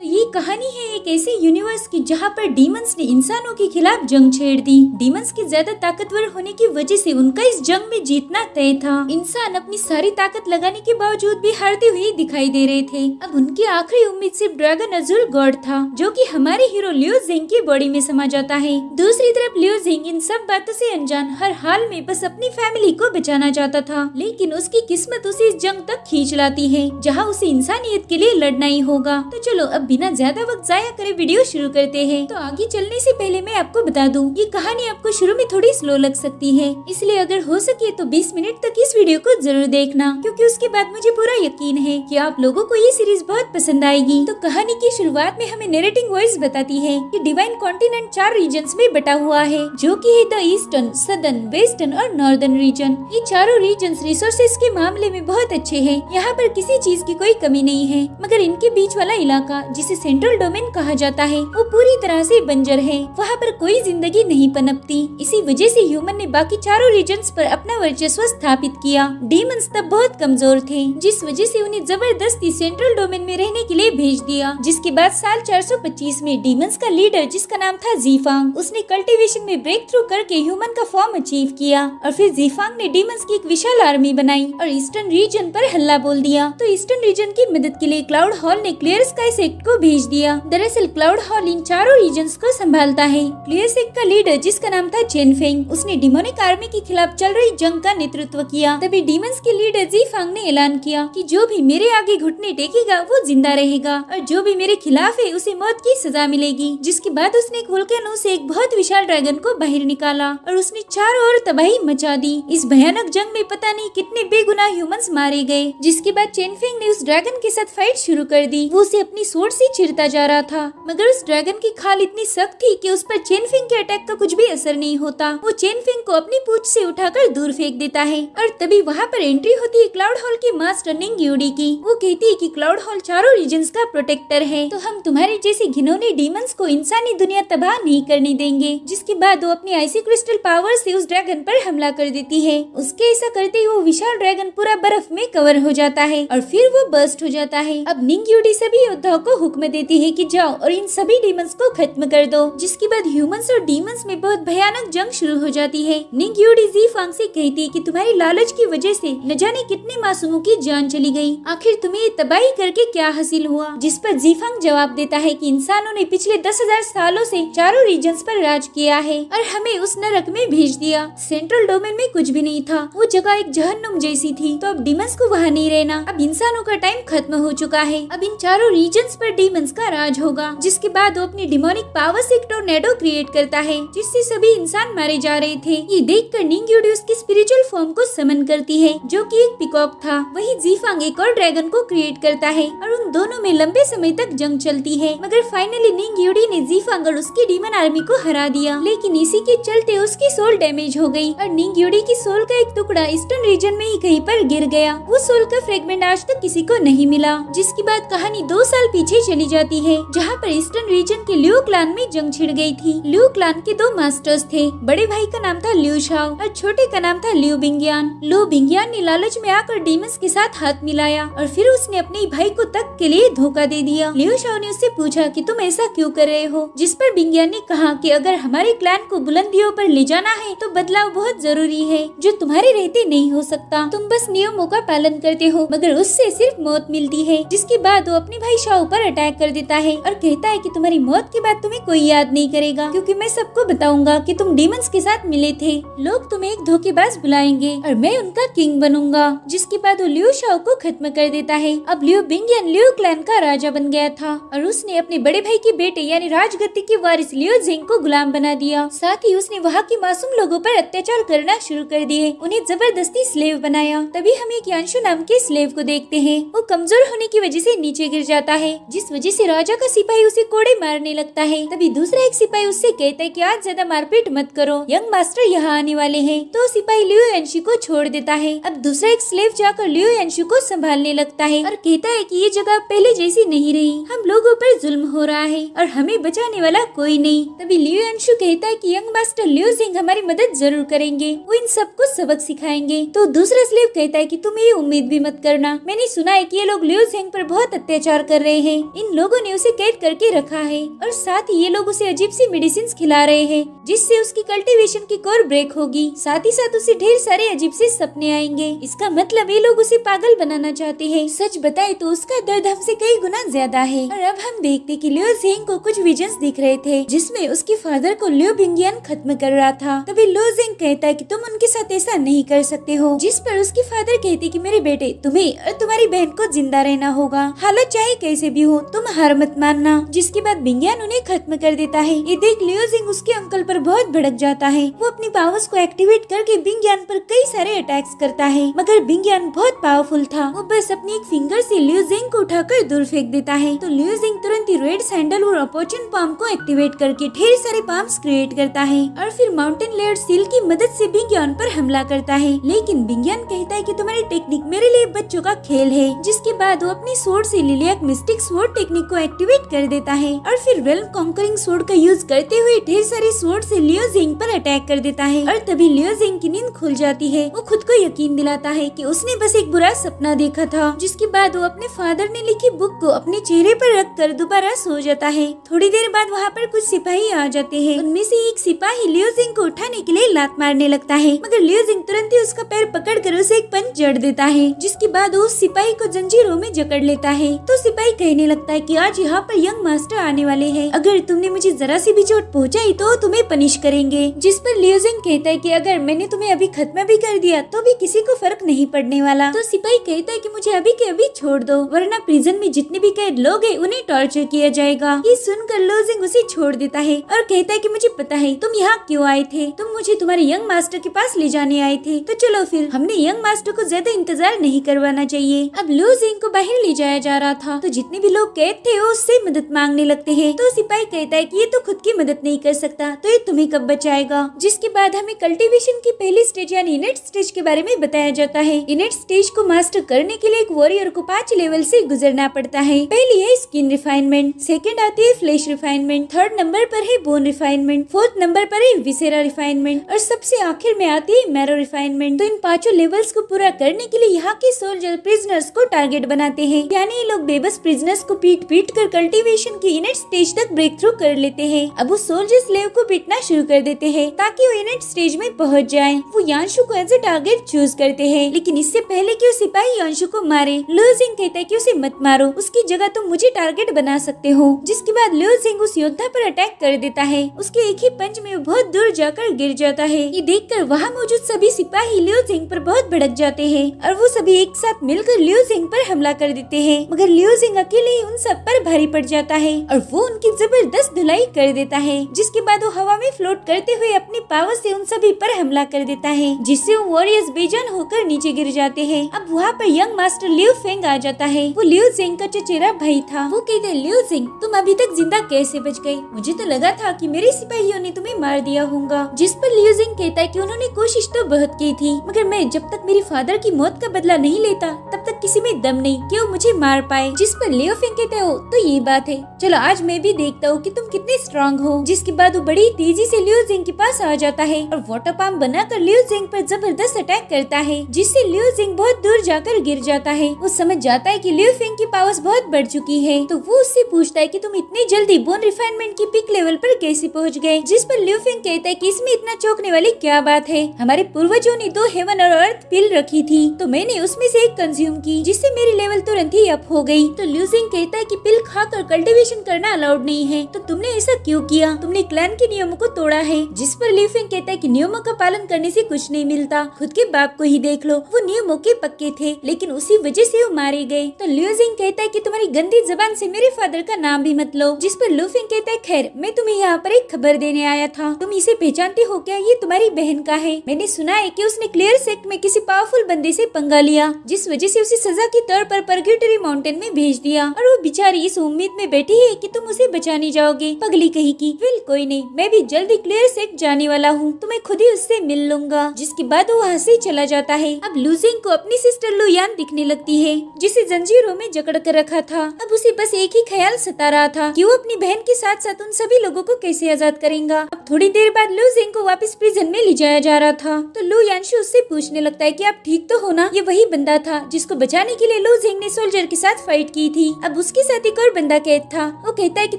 तो ये कहानी है एक ऐसे यूनिवर्स की जहाँ पर डीमंस ने इंसानों के खिलाफ जंग छेड़ दी। डीमंस के ज्यादा ताकतवर होने की वजह से उनका इस जंग में जीतना तय था। इंसान अपनी सारी ताकत लगाने के बावजूद भी हारते हुए दिखाई दे रहे थे। अब उनकी आखिरी उम्मीद सिर्फ ड्रैगन अजुल गॉड था, जो कि हमारे हीरो लियो ज़ेंग की बॉडी में समा जाता है। दूसरी तरफ लियो ज़ेंग इन सब बातों से अनजान हर हाल में बस अपनी फैमिली को बचाना चाहता था, लेकिन उसकी किस्मत उसे इस जंग तक खींच लाती है जहाँ उसे इंसानियत के लिए लड़ना ही होगा। तो चलो अब बिना ज्यादा वक्त जाया करे वीडियो शुरू करते हैं। तो आगे चलने से पहले मैं आपको बता दूं, ये कहानी आपको शुरू में थोड़ी स्लो लग सकती है, इसलिए अगर हो सके तो 20 मिनट तक इस वीडियो को जरूर देखना, क्योंकि उसके बाद मुझे पूरा यकीन है कि आप लोगों को ये सीरीज बहुत पसंद आएगी। तो कहानी की शुरुआत में हमें नरेटिंग वॉइस बताती है कि डिवाइन कॉन्टिनेंट 4 रीजन्स में बटा हुआ है, जो कि है द ईस्टर्न, सदर्न, वेस्टर्न और नॉर्दर्न रीजन। ये चारों रीजन्स रिसोर्सेज के मामले में बहुत अच्छे हैं। यहाँ पर किसी चीज की कोई कमी नहीं है, मगर इनके बीच वाला इलाका जिसे सेंट्रल डोमेन कहा जाता है वो पूरी तरह से बंजर है। वहाँ पर कोई जिंदगी नहीं पनपती। इसी वजह से ह्यूमन ने बाकी चारों रीजन्स पर अपना वर्चस्व स्थापित किया। डीमंस तब बहुत कमजोर थे, जिस वजह से उन्हें जबरदस्ती सेंट्रल डोमेन में रहने के लिए भेज दिया। जिसके बाद साल 425 में डीमंस का लीडर, जिसका नाम था ज़ीफांग, उसने कल्टीवेशन में ब्रेक थ्रू करके ह्यूमन का फॉर्म अचीव किया। और फिर ज़ीफांग ने डीमंस की एक विशाल आर्मी बनाई और ईस्टर्न रीजन पर हल्ला बोल दिया। तो ईस्टर्न रीजन की मदद के लिए क्लाउड हॉल ने क्लियर स्काई सेक्ट को भेज दिया। दरअसल क्लाउड हॉल इन चारों रीजन्स को संभालता है। क्लियर सेक्ट का लीडर, जिसका नाम था चेन फेंग, उसने डिमोनिक आर्मी के खिलाफ चल रही जंग का नेतृत्व किया। तभी डीमंस के लीडर ज़ीफांग ने ऐलान किया कि जो भी मेरे आगे घुटने टेकेगा वो जिंदा रहेगा, और जो भी मेरे खिलाफ है उसे मौत की सजा मिलेगी। जिसके बाद उसने एक वोल्केनो से एक बहुत विशाल ड्रैगन को बाहर निकाला और उसने चारों ओर तबाही मचा दी। इस भयानक जंग में पता नहीं कितने बेगुनाह ह्यूमंस मारे गए। जिसके बाद चेन फेंग ने उस ड्रैगन के साथ फाइट शुरू कर दी। वो उसे अपनी सोर्ड से चीरता जा रहा था, मगर उस ड्रैगन की खाल इतनी सख्त थी कि उस पर चेन फेंग के अटैक का कुछ भी असर नहीं होता। वो चेन फेंग को अपनी पूंछ से उठाकर दूर फेंक देता है। और तभी वहाँ पर एंट्री होती है क्लाउड हॉल की मास्टर निंग यूडी की। वो कहती है कि क्लाउड हॉल चारों रीजन्स का प्रोटेक्टर है, तो हम तुम्हारे जैसे घिनौने डीमंस को इंसानी दुनिया तबाह नहीं करने देंगे। जिसके बाद वो अपनी आइसी क्रिस्टल पावर से उस ड्रैगन पर हमला कर देती है। उसके ऐसा करते ही वो विशाल ड्रैगन पूरा बर्फ में कवर हो जाता है और फिर वो बर्स्ट हो जाता है। अब निंग यूडी सभी योद्धाओं को हुक्म देती है कि जाओ और इन सभी डीमंस को खत्म कर दो। जिसके बाद ह्यूमंस और डीमंस में बहुत भयानक जंग शुरू हो जाती है। निंग यूडी ज़ीफांग से कहती है कि तुम्हारी लालच की वजह से न जाने कितने मासूमों की जान चली गई, आखिर तुम्हें ये तबाही करके क्या हासिल हुआ। जिस पर ज़ीफांग जवाब देता है कि इंसानों ने पिछले 10,000 सालों से चारों रीजन्स पर राज किया है और हमें उस नरक में भेज दिया। सेंट्रल डोमेन में कुछ भी नहीं था, वो जगह एक जहन्नुम जैसी थी, तो अब डीमंस को वहाँ नहीं रहना। अब इंसानों का टाइम खत्म हो चुका है। अब इन चारों रीजन्स पर डीमंस का राज होगा। जिसके बाद वो अपनी डिमोनिक पावर से एक टोर्नेडो क्रिएट करता है, जिससे सभी इंसान मारे जा रहे थे। ये देखकर निंग यूडी उसकी स्पिरिचुअल फॉर्म को समन करती है, जो कि एक पिकॉक था। वही ज़ीफांग एक और ड्रैगन को क्रिएट करता है और उन दोनों में लंबे समय तक जंग चलती है। मगर फाइनली निंग यूडी ने ज़ीफांग और उसकी डीमन आर्मी को हरा दिया, लेकिन इसी के चलते उसकी सोल डैमेज हो गई और निंग यूडी की सोल का एक टुकड़ा ईस्टर्न रीजन में ही कहीं पर गिर गया। वो सोल का फ्रेगमेंट आज तक किसी को नहीं मिला। जिसके बाद कहानी 2 साल पीछे चली जाती है, जहाँ पर ईस्टर्न रीजन के लियो क्लान में जंग छिड़ गई थी। लियो क्लान के 2 मास्टर्स थे। बड़े भाई का नाम था लियो शाओ और छोटे का नाम था लियो बिंगियान। लियो बिंगियान ने लालच में आकर डीमंस के साथ हाथ मिलाया और फिर उसने अपने भाई को तक के लिए धोखा दे दिया। लियो शाओ ने उससे पूछा कि तुम ऐसा क्यों कर रहे हो, जिस पर बिंगियान ने कहा कि अगर हमारे क्लैन को बुलंदियों पर ले जाना है तो बदलाव बहुत जरूरी है, जो तुम्हारे रहते नहीं हो सकता। तुम बस नियमों का पालन करते हो, मगर उससे सिर्फ मौत मिलती है। जिसके बाद वो अपने भाई शाओ पर अटैक कर देता है और कहता है कि तुम्हारी मौत के बाद तुम्हें कोई याद नहीं करेगा, क्योंकि मैं सबको बताऊंगा कि तुम डीमंस के साथ मिले थे। लोग तुम्हें एक धोखेबाज बुलाएंगे और मैं उनका किंग बनूंगा। जिसके बाद वो लियो शाओ को खत्म कर देता है। अब लियो बिंगियन लियो क्लैन का राजा बन गया था और उसने अपने बड़े भाई के बेटे यानी राजगद्दी के वारिस लियो ज़ेंग को गुलाम बना दिया। साथ ही उसने वहाँ के मासूम लोगों पर अत्याचार करना शुरू कर दिए, उन्हें जबरदस्ती स्लेव बनाया। तभी हम एक यानशु नाम के स्लेव को देखते हैं। वो कमजोर होने की वजह से नीचे गिर जाता है, जिस वजह से राजा का सिपाही उसे कोड़े मारने लगता है। तभी दूसरा एक सिपाही उससे कहता है कि आज ज्यादा मारपीट मत करो, यंग मास्टर यहाँ आने वाले हैं। तो सिपाही लियो यानशु को छोड़ देता है। अब दूसरा एक स्लेव जाकर लियो यानशु को संभालने लगता है और कहता है कि ये जगह पहले जैसी नहीं रही, हम लोगों पर जुल्म हो रहा है और हमें बचाने वाला कोई नहीं। तभी लियो यानशु कहता है कि यंग मास्टर लियो ज़ेंग हमारी मदद जरूर करेंगे, वो इन सबको सबक सिखाएंगे। तो दूसरा स्लेव कहता है कि तुम ये उम्मीद भी मत करना, मैंने सुना है कि ये लोग लियो ज़ेंग पर बहुत अत्याचार कर रहे हैं, इन लोगों ने उसे कैद करके रखा है और साथ ही ये लोग उसे अजीब सी मेडिसिन खिला रहे हैं जिससे उसकी कल्टीवेशन की कोर ब्रेक होगी। साथ ही साथ उसे ढेर सारे अजीब से सपने आएंगे। इसका मतलब ये लोग उसे पागल बनाना चाहते हैं। सच बताए तो उसका दर्द हमसे कई गुना ज्यादा है। और अब हम देखते कि लियो जिंग को कुछ विजन्स दिख रहे थे जिसमें उसके फादर को लियो बिंगियन खत्म कर रहा था। तभी लियो जिंग कहता है कि तुम उनके साथ ऐसा नहीं कर सकते हो, जिस पर उसके फादर कहते कि मेरे बेटे तुम्हें और तुम्हारी बहन को जिंदा रहना होगा, हालत चाहे कैसे भी हो, तुम हार मत मानना। जिसके बाद बिंगियन उन्हें खत्म कर देता है। ये देख लियो जिंग उसके अंकल पर बहुत भड़क जाता है। वो अपनी पावर्स को एक्टिवेट करके बिंगियन पर कई सारे अटैक्स करता है, मगर बिंगियन बहुत पावरफुल था। वो बस अपनी एक फिंगर से लियो जिंग को उठाकर दूर फेंक देता है। तो लियो जिंग तुरंत ही रेड सैंडल और अपॉर्चुन पाम को एक्टिवेट करके ढेर सारे पाम्स क्रिएट करता है और फिर माउंटेन लेयर सील की मदद से बिंगियन पर हमला करता है। लेकिन बिंगियन कहता है कि तुम्हारी टेक्निक मेरे लिए बच्चों का खेल है। जिसके बाद वो अपनी स्वॉर्ड से लिलियक मिस्टिक स्वॉर्ड टेक्निक को एक्टिवेट कर देता है और फिर रेल्म कॉन्करिंग स्वॉर्ड का यूज करते हुए ढेर सारे स्वॉर्ड से लियो जिंग पर अटैक कर देता है। और तभी लियो जिंग की नींद खुल जाती है। वो खुद को यकीन दिलाता है कि उसने बस एक बुरा सपना देखा था। जिसके बाद वो अपने फादर ने लिखी बुक को अपने चेहरे पर रखकर दोबारा सो जाता है। थोड़ी देर बाद वहाँ पर कुछ सिपाही आ जाते हैं। उनमें से एक सिपाही लियो जिंग को उठाने के लिए लात मारने लगता है, मगर लियो जिंग तुरंत ही उसका पैर पकड़कर उसे एक पंच जड़ देता है। जिसके बाद वो उस सिपाही को जंजीरों में जकड़ लेता है। तो सिपाही कहने लगता है कि आज यहाँ पर यंग मास्टर आने वाले हैं, अगर तुमने मुझे जरा सी भी चोट पहुँचाई तो तुम्हें पनिश करेंगे। जिस पर लियो जिंग कहता है कि अगर मैंने तुम्हें अभी खत्म भी कर दिया तो भी किसी को फर्क नहीं पड़ने वाला। तो सिपाही कहता है कि मुझे अभी के अभी छोड़ दो, वरना प्रिजन में जितने भी कैद लोग हैं उन्हें टॉर्चर किया जाएगा। ये सुनकर लियो जिंग उसे छोड़ देता है और कहता है कि मुझे पता है तुम यहाँ क्यों आए थे, तुम मुझे तुम्हारे यंग मास्टर के पास ले जाने आए थे। तो चलो फिर, हमने यंग मास्टर को ज्यादा इंतजार नहीं करवाना चाहिए। अब लियो जिंग को बाहर ले जाया जा रहा था तो जितने भी लोग कैद थे वो उससे मदद मांगने लगते हैं। तो सिपाही कहता है कि ये तो खुद की मदद नहीं कर सकता तो ये तुम्हें कब बचाएगा। जिसके बाद हमें कल्टीवेशन की पहली स्टेज यानी इनेट स्टेज के बारे में बताया जाता है। इनेट स्टेज को मास्टर करने के लिए एक वॉरियर को 5 लेवल से गुजरना पड़ता है। पहली है स्किन रिफाइनमेंट, सेकंड आती है फ्लैश रिफाइनमेंट, थर्ड नंबर पर है बोन रिफाइनमेंट, फोर्थ नंबर पर है विसेरा रिफाइनमेंट और सबसे आखिर में आती है मैरो रिफाइनमेंट। तो इन 5 लेवल्स को पूरा करने के लिए यहाँ के सोल्जर प्रिजनर्स को टारगेट बनाते हैं, यानी ये लोग बेबस प्रिजनर्स को पीट कर कल्टीवेशन की इनेट स्टेज तक ब्रेक थ्रू कर लेते हैं। अब वो सोल्जर स्लेव को पीटना शुरू कर देते हैं ताकि वो इनेट स्टेज में पहुंच जाए। वो यांशु को एज ए टारगेट चूज करते हैं, लेकिन इससे पहले कि वो सिपाही यांशु को मारे, लियो जिंग कहता है कि उसे मत मारो, उसकी जगह तुम मुझे टारगेट बना सकते हो। जिसके बाद लियो जिंग उस योद्धा पर अटैक कर देता है। उसके एक ही पंच में वो बहुत दूर जाकर गिर जाता है। ये देखकर वहाँ मौजूद सभी सिपाही लियो जिंग पर बहुत भड़क जाते हैं और वो सभी एक साथ मिलकर लियो जिंग पर हमला कर देते हैं, मगर लियो जिंग अकेले ही उन सब पर भारी पड़ जाता है और वो उनकी जबरदस्त धुलाई कर देता है। जिसके बाद वो हवा में फ्लोट करते हुए अपनी पावर से उन सभी पर हमला कर देता है, जिससे वो वॉरियर्स बेजान होकर नीचे गिर जाते हैं। अब वहाँ पर यंग मास्टर लियो फेंग आ जाता है। वो लियो जिंग का चचेरा भाई था। वो कहते हैं, लियो जिंग तुम अभी तक जिंदा कैसे बच गई? मुझे तो लगा था कि मेरे सिपाहियों ने तुम्हें मार दिया होगा। जिस पर लियो जिंग कहता है कि उन्होंने कोशिश तो बहुत की थी, मगर मैं जब तक मेरी फादर की मौत का बदला नहीं लेता तब तक किसी में दम नहीं कि वो मुझे मार पाए। जिस पर लियो फेंग कहते हो तो ये बात है, चलो आज मैं भी देखता हूँ कि तुम कितने स्ट्रांग हो। जिसके बाद वो बड़ी तेजी से लियो जिंग के पास आ जाता है और वाटर पाम बनाकर लियो जिंग पर जबरदस्त अटैक करता है, जिससे लियो जिंग बहुत दूर जाकर गिर जाता है। वो समझ जाता है कि लियो फेंग की पावर्स बहुत बढ़ चुकी है, तो वो उससे पूछता है कि तुम इतनी जल्दी बोन रिफाइनमेंट की पीक लेवल पर कैसे पहुँच गए। जिस पर लियो फेंग कहता है कि इसमें इतना चौंकने वाली क्या बात है, हमारे पूर्वजों ने 2 हेवन और अर्थ पिल रखी थी तो मैंने उसमें से एक कंज्यूम की, जिससे मेरी लेवल तुरंत ही अप हो गई। तो लियो जिंग कहता है कि पिल खाकर कल्टीवेशन करना अलाउड नहीं है, तो तुमने ऐसा क्यों किया? तुमने क्लैन के नियमों को तोड़ा है। जिस पर लियो फेंग कहता है कि नियमों का पालन करने से कुछ नहीं मिलता, खुद के बाप को ही देख लो, वो नियमों के पक्के थे लेकिन उसी वजह से वो मारे गए। तो लियो जिंग कहता है कि तुम्हारी गंदी जबान से मेरे फादर का नाम भी मत लो। जिस पर लियो फेंग कहता है, खैर मैं तुम्हें यहाँ पर एक खबर देने आया था, तुम इसे पहचानते हो क्या? ये तुम्हारी बहन का है। मैंने सुना है कि उसने क्लियर सेक्ट में किसी पावरफुल बंदे से पंगा लिया, जिस वजह से उसे सजा के तौर पर पर्ग्यूटरी माउंटेन में भेज दिया और वो बेचारी इस उम्मीद में बैठी है कि तुम उसे बचाने जाओगे। पगली कहीं की। वेल कोई नहीं, मैं भी जल्दी क्लियर सेक्ट जाने वाला हूँ, तो मैं खुद ही उससे मिल लूंगा। जिसके बाद वो वहाँ से चला जाता है। अब लू जिंग को अपनी सिस्टर लुयान दिखने लगती है, जिसे जंजीरों में जकड़ कर रखा था। अब उसे बस एक ही ख्याल सता रहा था कि वो अपनी बहन के साथ साथ उन सभी लोगों को कैसे आजाद करेगा। अब थोड़ी देर बाद लू जिंग को वापस प्रिजन में ले जाया जा रहा था, तो लू यांशु उससे पूछने लगता है कि आप ठीक तो हो ना? ये वही बंदा था जिसको बचाने के लिए लू जिंग ने सोल्जर के साथ फाइट की थी। अब उसके साथ एक और बंदा कैद था। वो कहता है कि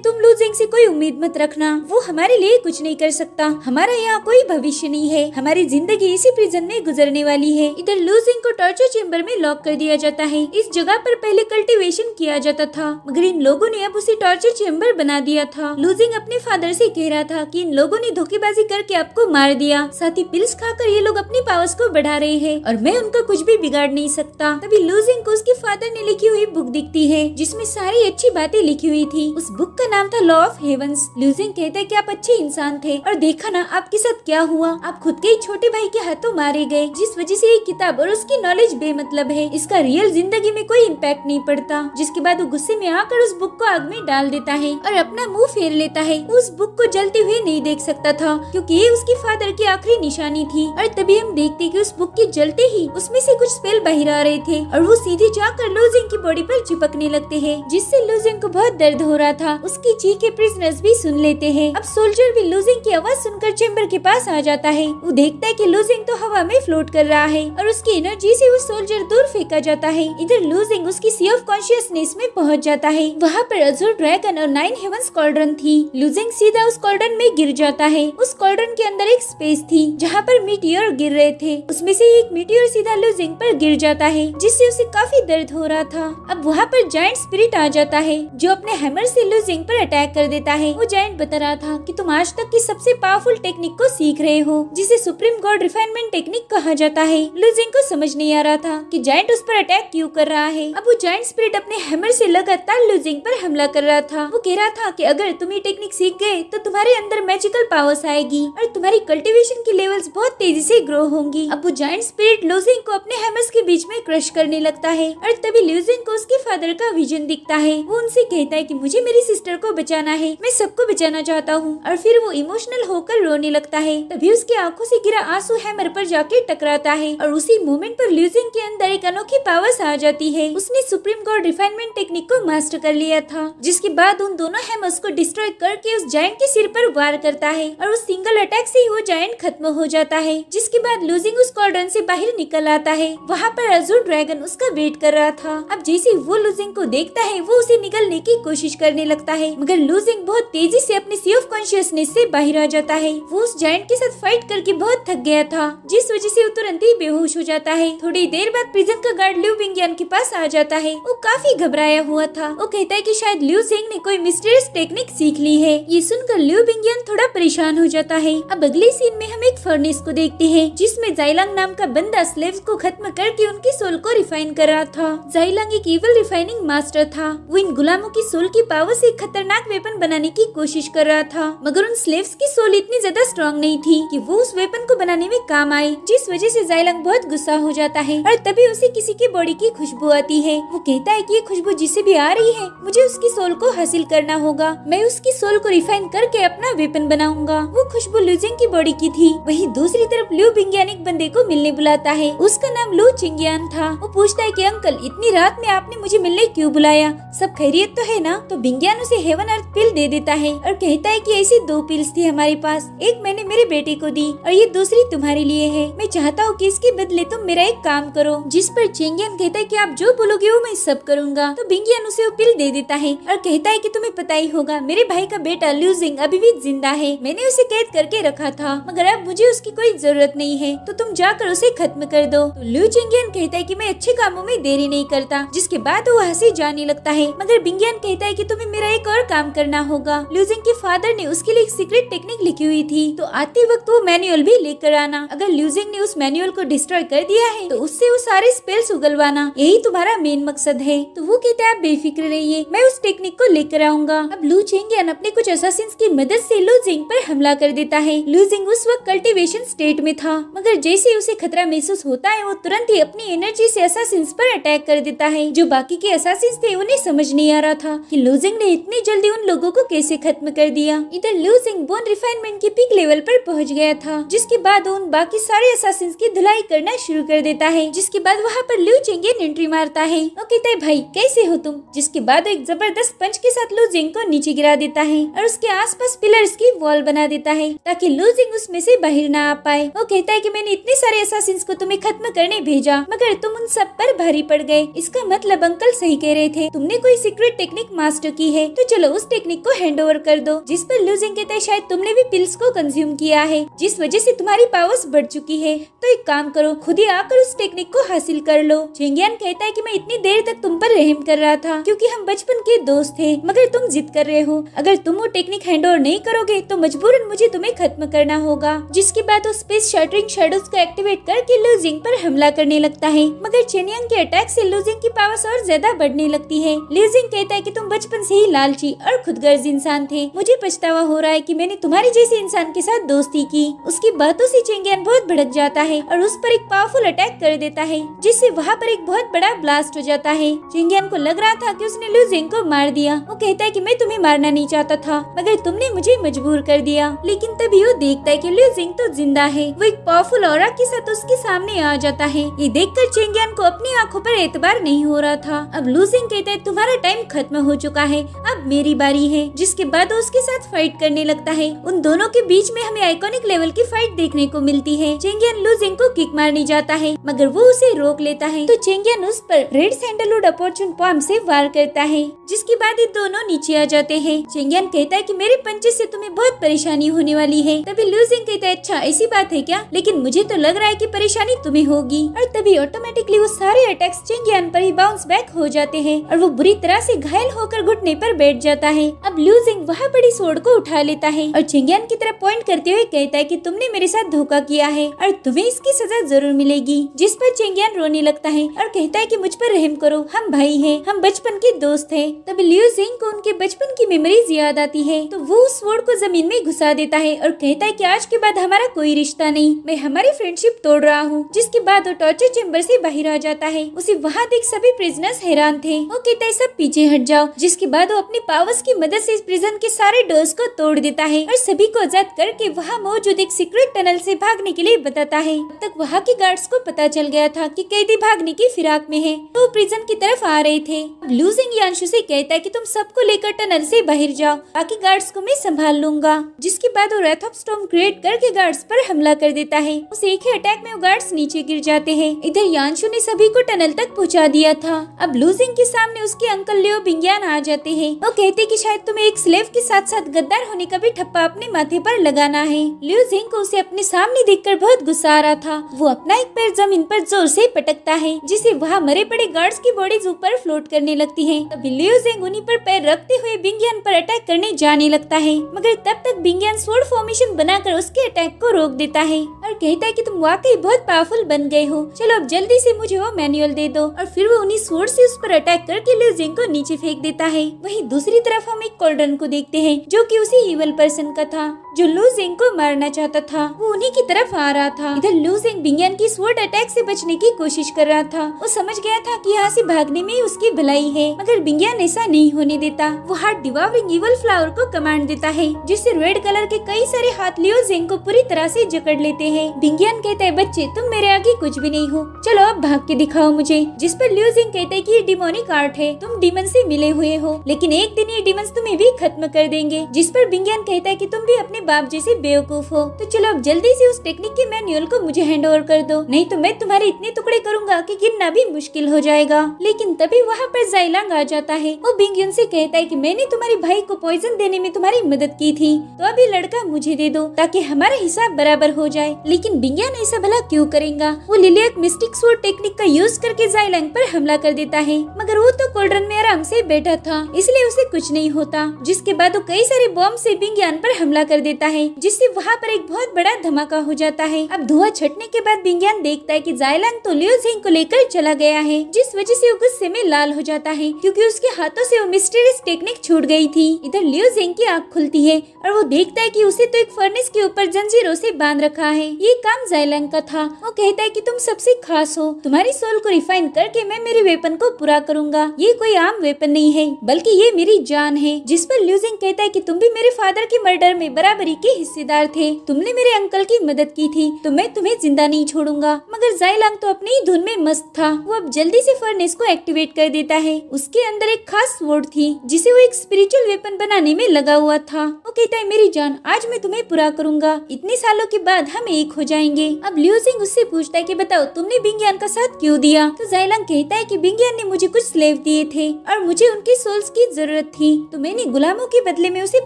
तुम लू जिंग से कोई उम्मीद मत रखना, वो हमारे लिए कुछ नहीं कर सकता, हमारा यहाँ कोई भविष्य नहीं है, हमारी जिंदगी इसी प्रिजन में गुजरने वाली है। इधर लू जिंग को टॉर्चर चेम्बर में लॉक कर दिया जाता है। इस जगह पर पहले कल्टीवेशन किया जाता था, मगर इन लोगों ने अब उसे टॉर्चर चेम्बर बना दिया था। लू जिंग अपने फादर से कह रहा था कि इन लोगों ने धोखेबाजी करके आपको मार दिया, साथ ही पिल्स खाकर ये लोग अपनी पावर्स को बढ़ा रहे हैं और मैं उनका कुछ भी बिगाड़ नहीं सकता। तभी लू जिंग को उसके फादर ने लिखी हुई बुक दिखती है, जिसमें सारी अच्छी बातें लिखी हुई थी। उस बुक का नाम था लॉ ऑफ हेवंस। लू जिंग कहता है कि आप अच्छे इंसान थे और देखा ना आपके साथ क्या हुआ, आप खुद के ही छोटे भाई के हाथों मारे गए, जिस वजह से ये किताब और उसकी नॉलेज बेमतलब है, इसका रियल जिंदगी में कोई इम्पैक्ट नहीं पड़ता। जिसके बाद वो गुस्से में आकर उस बुक को आग में डाल देता है और अपना मुंह फेर लेता है। उस बुक को जलते हुए नहीं देख सकता था क्योंकि ये उसके फादर की आखिरी निशानी थी। और तभी हम देखते कि उस बुक के जलते ही उसमें से कुछ स्पेल बाहर आ रहे थे और वो सीधे जाकर लू जिंग की बॉडी पर चिपकने लगते हैं, जिससे लू जिंग को बहुत दर्द हो रहा था। उसकी चीखें प्रिजनर्स भी सुन लेते हैं। अब सोल्जर भी लू जिंग की आवाज सुनकर चेम्बर के पास आ जाता है। वो देखता है कि लू जिंग तो हवा में फ्लोट कर रहा है और उसकी एनर्जी से वो सोल्जर दूर फेंका जाता है। इधर लू जिंग उसकी सी ऑफ कॉन्शियसनेस में पहुंच जाता है। वहाँ पर अज़ूर ड्रैगन और 9 हेवंस कॉल्ड्रन थी। लू जिंग सीधा उस कॉल्ड्रन में गिर जाता है। उस कॉल्ड्रन के अंदर एक स्पेस थी जहाँ पर मीटियोर गिर रहे थे, उसमें से एक मीटियोर सीधा लू जिंग पर गिर जाता है, जिससे उसे काफी दर्द हो रहा था। अब वहाँ पर जायंट स्पिरिट आ जाता है जो अपने हैमर से लू जिंग पर अटैक कर देता है। वो जायंट बता रहा था कि तुम आज तक की सबसे पावरफुल टेक्निक को सीख रहे हो, जिसे सुप्रीम गॉड रिफाइनमेंट टेक्निक कहा जाता है। लू जिंग को समझ नहीं आ रहा था कि जायंट उस पर अटैक क्यों कर रहा है। अब वो जायंट स्पिरिट अपने हैमर से लगातार लू जिंग पर हमला कर रहा था। वो कह रहा था कि अगर तुम ये टेक्निक सीख गए तो तुम्हारे अंदर मैजिकल पावर्स आएगी और तुम्हारी कल्टीवेशन की लेवल्स बहुत तेजी से ग्रो होंगी। अब वो जायंट स्पिरिट लू जिंग को अपने हैमर्स के बीच में क्रश करने लगता है और तभी लू जिंग को उसके फादर का विजन दिखता है। वो उनसे कहता है कि मुझे मेरी सिस्टर को बचाना है, मैं सबको बचाना चाहता हूँ। और फिर वो इमोशनल होकर रोने लगता है। तभी उसकी आंखों से गिरा आंसू हैमर पर जाके टकराता है और उसी मोमेंट पर लू जिंग के अंदर एक अनोखी पावर्स आ जाती है। उसने सुप्रीम गॉड रिफाइनमेंट टेक्निक को मास्टर कर लिया था, जिसके बाद उन दोनों हैमर्स को डिस्ट्रॉय करके उस जायंट के सिर पर वार करता है और उस सिंगल अटैक से ही वो जायंट खत्म हो जाता है। जिसके बाद लू जिंग उस कॉर्डन से बाहर निकल आता है। वहाँ पर अज़ूर ड्रैगन उसका वेट कर रहा था। अब जैसे वो लू जिंग को देखता है वो उसे निगलने की कोशिश करने लगता है, मगर लू जिंग बहुत तेजी से अपने सी ऑफ कॉन्शियसनेस से बाहर आ जाता है। वो उस जायंट के साथ फाइट करके बहुत थक गया था, जिस वजह से वो तुरंत ही बेहोश हो जाता है। थोड़ी देर बाद प्रिजन का गार्ड ल्यू बिंगियन के पास आ जाता है। वो काफी घबराया हुआ था। वो कहता है कि शायद लू जिंग ने कोई मिस्टीरियस टेक्निक सीख ली है। ये सुनकर ल्यू बिंगियन थोड़ा परेशान हो जाता है। अब अगले सीन में हम एक फर्नेस को देखते हैं, जिसमें जाइलांग नाम का बंदा स्लेव्स को खत्म करके उनकी सोल को रिफाइन कर रहा था। जाइलांग एक इविल रिफाइनिंग मास्टर था। वो इन गुलामों की सोल की पावर से एक खतरनाक वेपन बनाने की कोशिश कर रहा था, मगर उन स्लेव्स की सोल इतनी ज्यादा स्ट्रॉन्ग नहीं थी कि वो उस वेपन को बनाने में काम आए, जिस वजह से जाइलांग बहुत गुस्सा हो जाता है और तभी उसे किसी की बॉडी की खुशबू आती है। वो कहता है कि ये खुशबू जिसे भी आ रही है मुझे उसकी सोल को हासिल करना होगा, मैं उसकी सोल को रिफाइन करके अपना वेपन बनाऊंगा। वो खुशबू लू जिंग की बॉडी की थी। वहीं दूसरी तरफ ल्यू बिंगियन एक बंदे को मिलने बुलाता है। उसका नाम लू चिंगियान था। वो पूछता है कि अंकल इतनी रात में आपने मुझे मिलने क्यों बुलाया, सब खैरियत तो है ना? तो बिंगियन उसे हेवन अर्थ पिल दे देता है और कहता है कि ऐसी 2 पिल्स थी हमारे पास, एक मैंने मेरे बेटे को दी और ये दूसरी तुम्हारे लिए है। मैं चाहता हूँ कि इसके बदले तुम मेरा एक काम करो। जिस पर चिंगियन कहता है कि आप जो बोलोगे वो मैं सब करूँगा। तो बिंगियन उसे वो पिल दे देता है और कहता है कि तुम्हें पता ही होगा मेरे भाई का बेटा लू जिंग अभी भी जिंदा है, मैंने उसे कैद करके रखा था, मगर अब मुझे उसकी कोई जरूरत नहीं है, तो तुम जाकर उसे खत्म कर दो। तो लू चिंगियन कहता है कि मैं अच्छे कामों में देरी नहीं करता, जिसके बाद वो वहाँ से जाने लगता है। मगर बिंगियन कहता है कि तुम्हें मेरा एक और काम करना होगा। लू जिंग के फादर ने उसके लिए एक सीक्रेट टेक्निक लिखी हुई थी, तो आते वक्त वो मैनुअल भी लेकर आना। अगर लू जिंग ने उस मैनुअल को डिस्ट्रॉय कर दिया है तो उससे वो सारे स्पेल्स उगलवाना, यही तुम्हारा मेन मकसद है। तो वो कहता है आप बेफिक्र रहिए, मैं उस टेक्निक को लेकर आऊंगा। अब लू चिंगियन अपने कुछ असासिन्स की मदद से लू जिंग पर हमला कर देता है। लू जिंग उस वक्त कल्टीवेशन स्टेट में था, मगर जैसे उसे खतरा महसूस होता है वो तुरंत ही अपनी एनर्जी से असासिन्स पर अटैक कर देता है। जो बाकी के असासिन्स थे उन्हें समझ नहीं आ रहा था कि लू जिंग ने इतनी जल्दी उन लोगों को कैसे खत्म कर दिया। इधर लू जिंग बोन रिफाइनमेंट की पीक लेवल पर पहुंच गया था, जिसके बाद उन बाकी सारे असासिन्स की धुलाई करना शुरू कर देता है। जिसके बाद वहाँ पर लू चिंगियन एंट्री मारता है। वो कहता है भाई कैसे हो तुम? जिसके बाद एक जबरदस्त पंच के साथ लू जिंग को नीचे गिरा देता है और उसके आसपास पिलर्स की वॉल बना देता है ताकि लू जिंग उसमें से बाहर ना आ पाए। वो कहता है कि मैंने इतने सारे असासिन्स को तुम्हें खत्म करने भेजा, मगर तुम उन सब पर भारी पड़ गए। इसका मतलब अंकल सही कह रहे थे, तुमने कोई सीक्रेट टेक्निक मास्टर की है, तो चलो उस टेक्निक को हैंड ओवर कर दो। जिस पर लिu जिंग कहता है शायद तुमने भी पिल्स को कंज्यूम किया है, जिस वजह से तुम्हारी पावर्स बढ़ चुकी है। तो एक काम करो, खुद ही आकर उस टेक्निक को हासिल कर लो। चेंगियान कहता है कि मैं इतनी देर तक तुम पर रहम कर रहा था क्योंकि हम बचपन के दोस्त थे, मगर तुम जिद कर रहे हो। अगर तुम वो टेक्निक हैंड ओवर नहीं करोगे तो मजबूरन मुझे तुम्हें खत्म करना होगा। जिसके बाद वो स्पेस शैटरिंग शैडोज को एक्टिवेट करके लिu जिंग पर हमला करने लगता है, मगर चेनियांग के अटैक से लिu जिंग की पावर्स और ज्यादा बढ़ने लगती है। लिu जिंग कहता है कि तुम बचपन से ही लालची और खुदगर्ज इंसान थे। मुझे पछतावा हो रहा है कि मैंने तुम्हारे जैसे इंसान के साथ दोस्ती की। उसकी बातों से चेंगियान बहुत भड़क जाता है और उस पर एक पावरफुल अटैक कर देता है, जिससे वहाँ पर एक बहुत बड़ा ब्लास्ट हो जाता है। चेंगियान को लग रहा था कि उसने लिu जिंग को मार दिया। वो कहता है कि मैं तुम्हें मारना नहीं चाहता था, मगर तुमने मुझे मजबूर कर दिया। लेकिन तभी वो देखता है कि लिu जिंग तो जिंदा है। वो एक पावरफुल ऑरा के साथ उसके सामने आ जाता है। ये देखकर चेंगियान को अपनी आंखों पर एतबार नहीं हो रहा था। अब लिu जिंग कहता है तुम्हारा टाइम खत्म हो चुका है, अब मेरी बारी है। जिसके बाद वो उसके साथ फाइट करने लगता है। उन दोनों के बीच में हमें आइकॉनिक लेवल की फाइट देखने को मिलती है। चेंगियान लिu जिंग को किक मारने जाता है, मगर वो उसे रोक लेता है। तो चेंगियान उस पर रेड सैंडलवुड अपॉर्चुन पॉम से वार करता है, जिसके बाद ये दोनों नीचे आ जाते हैं। चेंगियान कहता है कि मेरे पंचे से तुम्हें बहुत परेशानी होने वाली है। तभी लिu जिंग कहता है अच्छा ऐसी बात है क्या, लेकिन मुझे तो लग रहा है कि परेशानी तुम्हें होगी। और तभी ऑटोमेटिकली वो सारे अटैक्स चेंगियान पर ही बाउंस बैक हो जाते हैं और वो बुरी तरह से घायल होकर घुटने पर बैठ जाता है। अब लिu जिंग वहाँ बड़ी सोड को उठा लेता है और चेंगियान की तरफ पॉइंट करते हुए कहता है कि तुमने मेरे साथ धोखा किया है और तुम्हें इसकी सजा जरूर मिलेगी। जिस पर चेंगियान रोने लगता है और कहता है कि मुझ पर रहम करो, हम भाई हैं, हम बचपन के दोस्त हैं। तभी लिu जिंग को उनके बचपन की मेमोरीज याद आती है, तो वो उस स्वॉर्ड को जमीन में घुसा देता है और कहता है कि आज के बाद हमारा कोई रिश्ता नहीं, मैं हमारी फ्रेंडशिप तोड़ रहा हूँ। जिसके बाद वो टॉर्चर चेम्बर से बाहर आ जाता है। उसे वहाँ देख सभी प्रिजनर्स हैरान थे। वो कहता है सब पीछे हट जाओ। जिसके बाद वो अपनी पावर्स की मदद से इस प्रिजन के सारे डोर्स को तोड़ देता है और सभी को आजाद करके वहाँ मौजूद एक सीक्रेट टनल से भागने के लिए बताता है। अब तक वहाँ के गार्ड्स को पता चल गया था कि कैदी भागने की फिराक में है, तो वो प्रिजन की तरफ आ रहे थे। लिu जिंग यांशु से कहता है कि तुम सबको लेकर टनल से बाहर जाओ, बाकी गार्ड्स को मैं संभाल लूंगा। जिसके बाद वो रेथ ऑफ स्टॉर्म क्रिएट करके गार्ड्स पर हमला कर देता है। उस एक ही अटैक में वो गार्ड्स नीचे गिर जाते हैं। इधर यांशु ने सभी को टनल तक पहुंचा दिया था। अब लिu जिंग के सामने उसके अंकल लियो बिंगियान आ जाते हैं। वो कहते कि शायद तुम्हें एक स्लेव के साथ साथ गद्दार होने का भी ठप्पा अपने माथे पर लगाना है। लिu जिंग को उसे अपने सामने देखकर बहुत गुस्सा आ रहा था। वो अपना एक पैर जमीन पर जोर से पटकता है, जिसे वहाँ मरे पड़े गार्ड्स की बॉडीज ऊपर फ्लोट करने लगती है। तभी लिu जिंग उन्हीं पर पैर रखते हुए बिंगियान पर अटैक करने जाने लगता है, मगर तब तक बिंगियान स्वॉर्ड फॉर्मेशन बनाकर उसके अटैक को रोक देता है और कहता है कि तुम वाकई बहुत पावरफुल बन गए हो, चलो अब जल्दी से मुझे वो मैनुअल दे दो। और फिर वो उन्हीं स्वॉर्ड से उस पर अटैक करके लिu जिंग को नीचे फेंक देता है। वहीं दूसरी तरफ हम एक कॉल्ड्रन को देखते हैं, जो कि उसी इवल पर्सन का था जो लिu जिंग को मारना चाहता था। वो उन्हीं की तरफ आ रहा था। इधर लिu जिंग बिंगियान की स्वॉर्ड अटैक से बचने की कोशिश कर रहा था। वो समझ गया था कि यहाँ से भागने में ही उसकी भलाई है, मगर बिंगियान ऐसा नहीं होने देता। वो हार्ट डिवावरिंग इवल फ्लावर को कमांड देता है, जिससे रेड कलर के कई सारे हाथ लिu जिंग को पूरी तरह से जकड़ लेते हैं। बिंगियान कहता है बच्चे तुम मेरे आगे कुछ भी नहीं हो, चलो अब भाग के दिखाओ मुझे। जिस पर लिu जिंग कहता है कि ये डिमोनिक आर्ट है, तुम डीमन से मिले हुए हो, लेकिन एक दिन ये डीमंस तुम्हें भी खत्म कर देंगे। जिस पर बिंगियान कहता है कि तुम भी अपने बाप जैसे बेवकूफ हो, तो चलो अब जल्दी से उस टेक्निक के मैनुअल को मुझे हैंड ओवर कर दो, नहीं तो मैं तुम्हारे इतने टुकड़े करूंगा कि गिनना भी मुश्किल हो जाएगा। लेकिन तभी वहाँ पर जाइलांग आ जाता है। वो बिंगियन से कहता है कि मैंने तुम्हारे भाई को पॉइजन देने में तुम्हारी मदद की थी, तो अब ये लड़का मुझे दे दो ताकि हमारा हिसाब बराबर हो जाए। लेकिन बिंगियन ऐसा भला क्यों करेगा? वो लिलियक मिस्टिक स्वॉर्ड टेक्निक का यूज करके जाइलांग पर हमला कर देता है, मगर वो तो कॉल्ड्रन में आराम से बैठा था, इसलिए उसे कुछ नहीं होता। जिसके बाद वो कई सारे बॉम्ब से बिंगियन पर हमला कर देता है, जिससे वहाँ पर एक बहुत बड़ा धमाका हो जाता है। अब धुआं छटने के बाद बिंगियन देखता है कि जाइलांग तो लिu जिंग को लेकर चला गया है, जिस वजह से वो गुस्से में लाल हो जाता है, क्योंकि उसके हाथों से वो मिस्टीरियस टेक्निक छूट गई थी। इधर लिu जिंग की आँख खुलती है और वो देखता है कि उसे तो एक फर्नेस के ऊपर जंजीरों से बांध रखा है। ये काम जाइलांग का था। वो कहता है कि तुम सबसे खास हो, तुम्हारी सोल को रिफाइन करके मैं मेरे वेपन को पूरा करूंगा। ये कोई आम वेपन नहीं है, बल्कि ये मेरी जान है। जिस पर लिu जिंग कहता है कि तुम भी मेरे फादर के मर्डर में बराबरी के हिस्सेदार थे, तुमने मेरे अंकल की मदद की थी, तो मैं तुम्हें जिंदा नहीं छोड़ूंगा। मगर जाइलांग तो अपनी ही धुन में मस्त था। वो अब जल्दी से फर्नेस को एक्टिवेट कर देता है। उसके अंदर एक खास स्वॉर्ड थी, जिसे वो एक स्पिरिचुअल वेपन बनाने में लगा हुआ था। वो कहता है मेरी जान, आज मैं तुम्हें पूरा करूंगा। इतने सालों के बाद हम एक वीक हो जाएंगे। अब लियो जिंग उससे पूछता है कि बताओ तुमने बिंगियान का साथ क्यों दिया? तो जाइलांग कहता है कि बिंगियान ने मुझे कुछ स्लेव दिए थे और मुझे उनकी सोल्स की जरूरत थी, तो मैंने गुलामों के बदले में उसे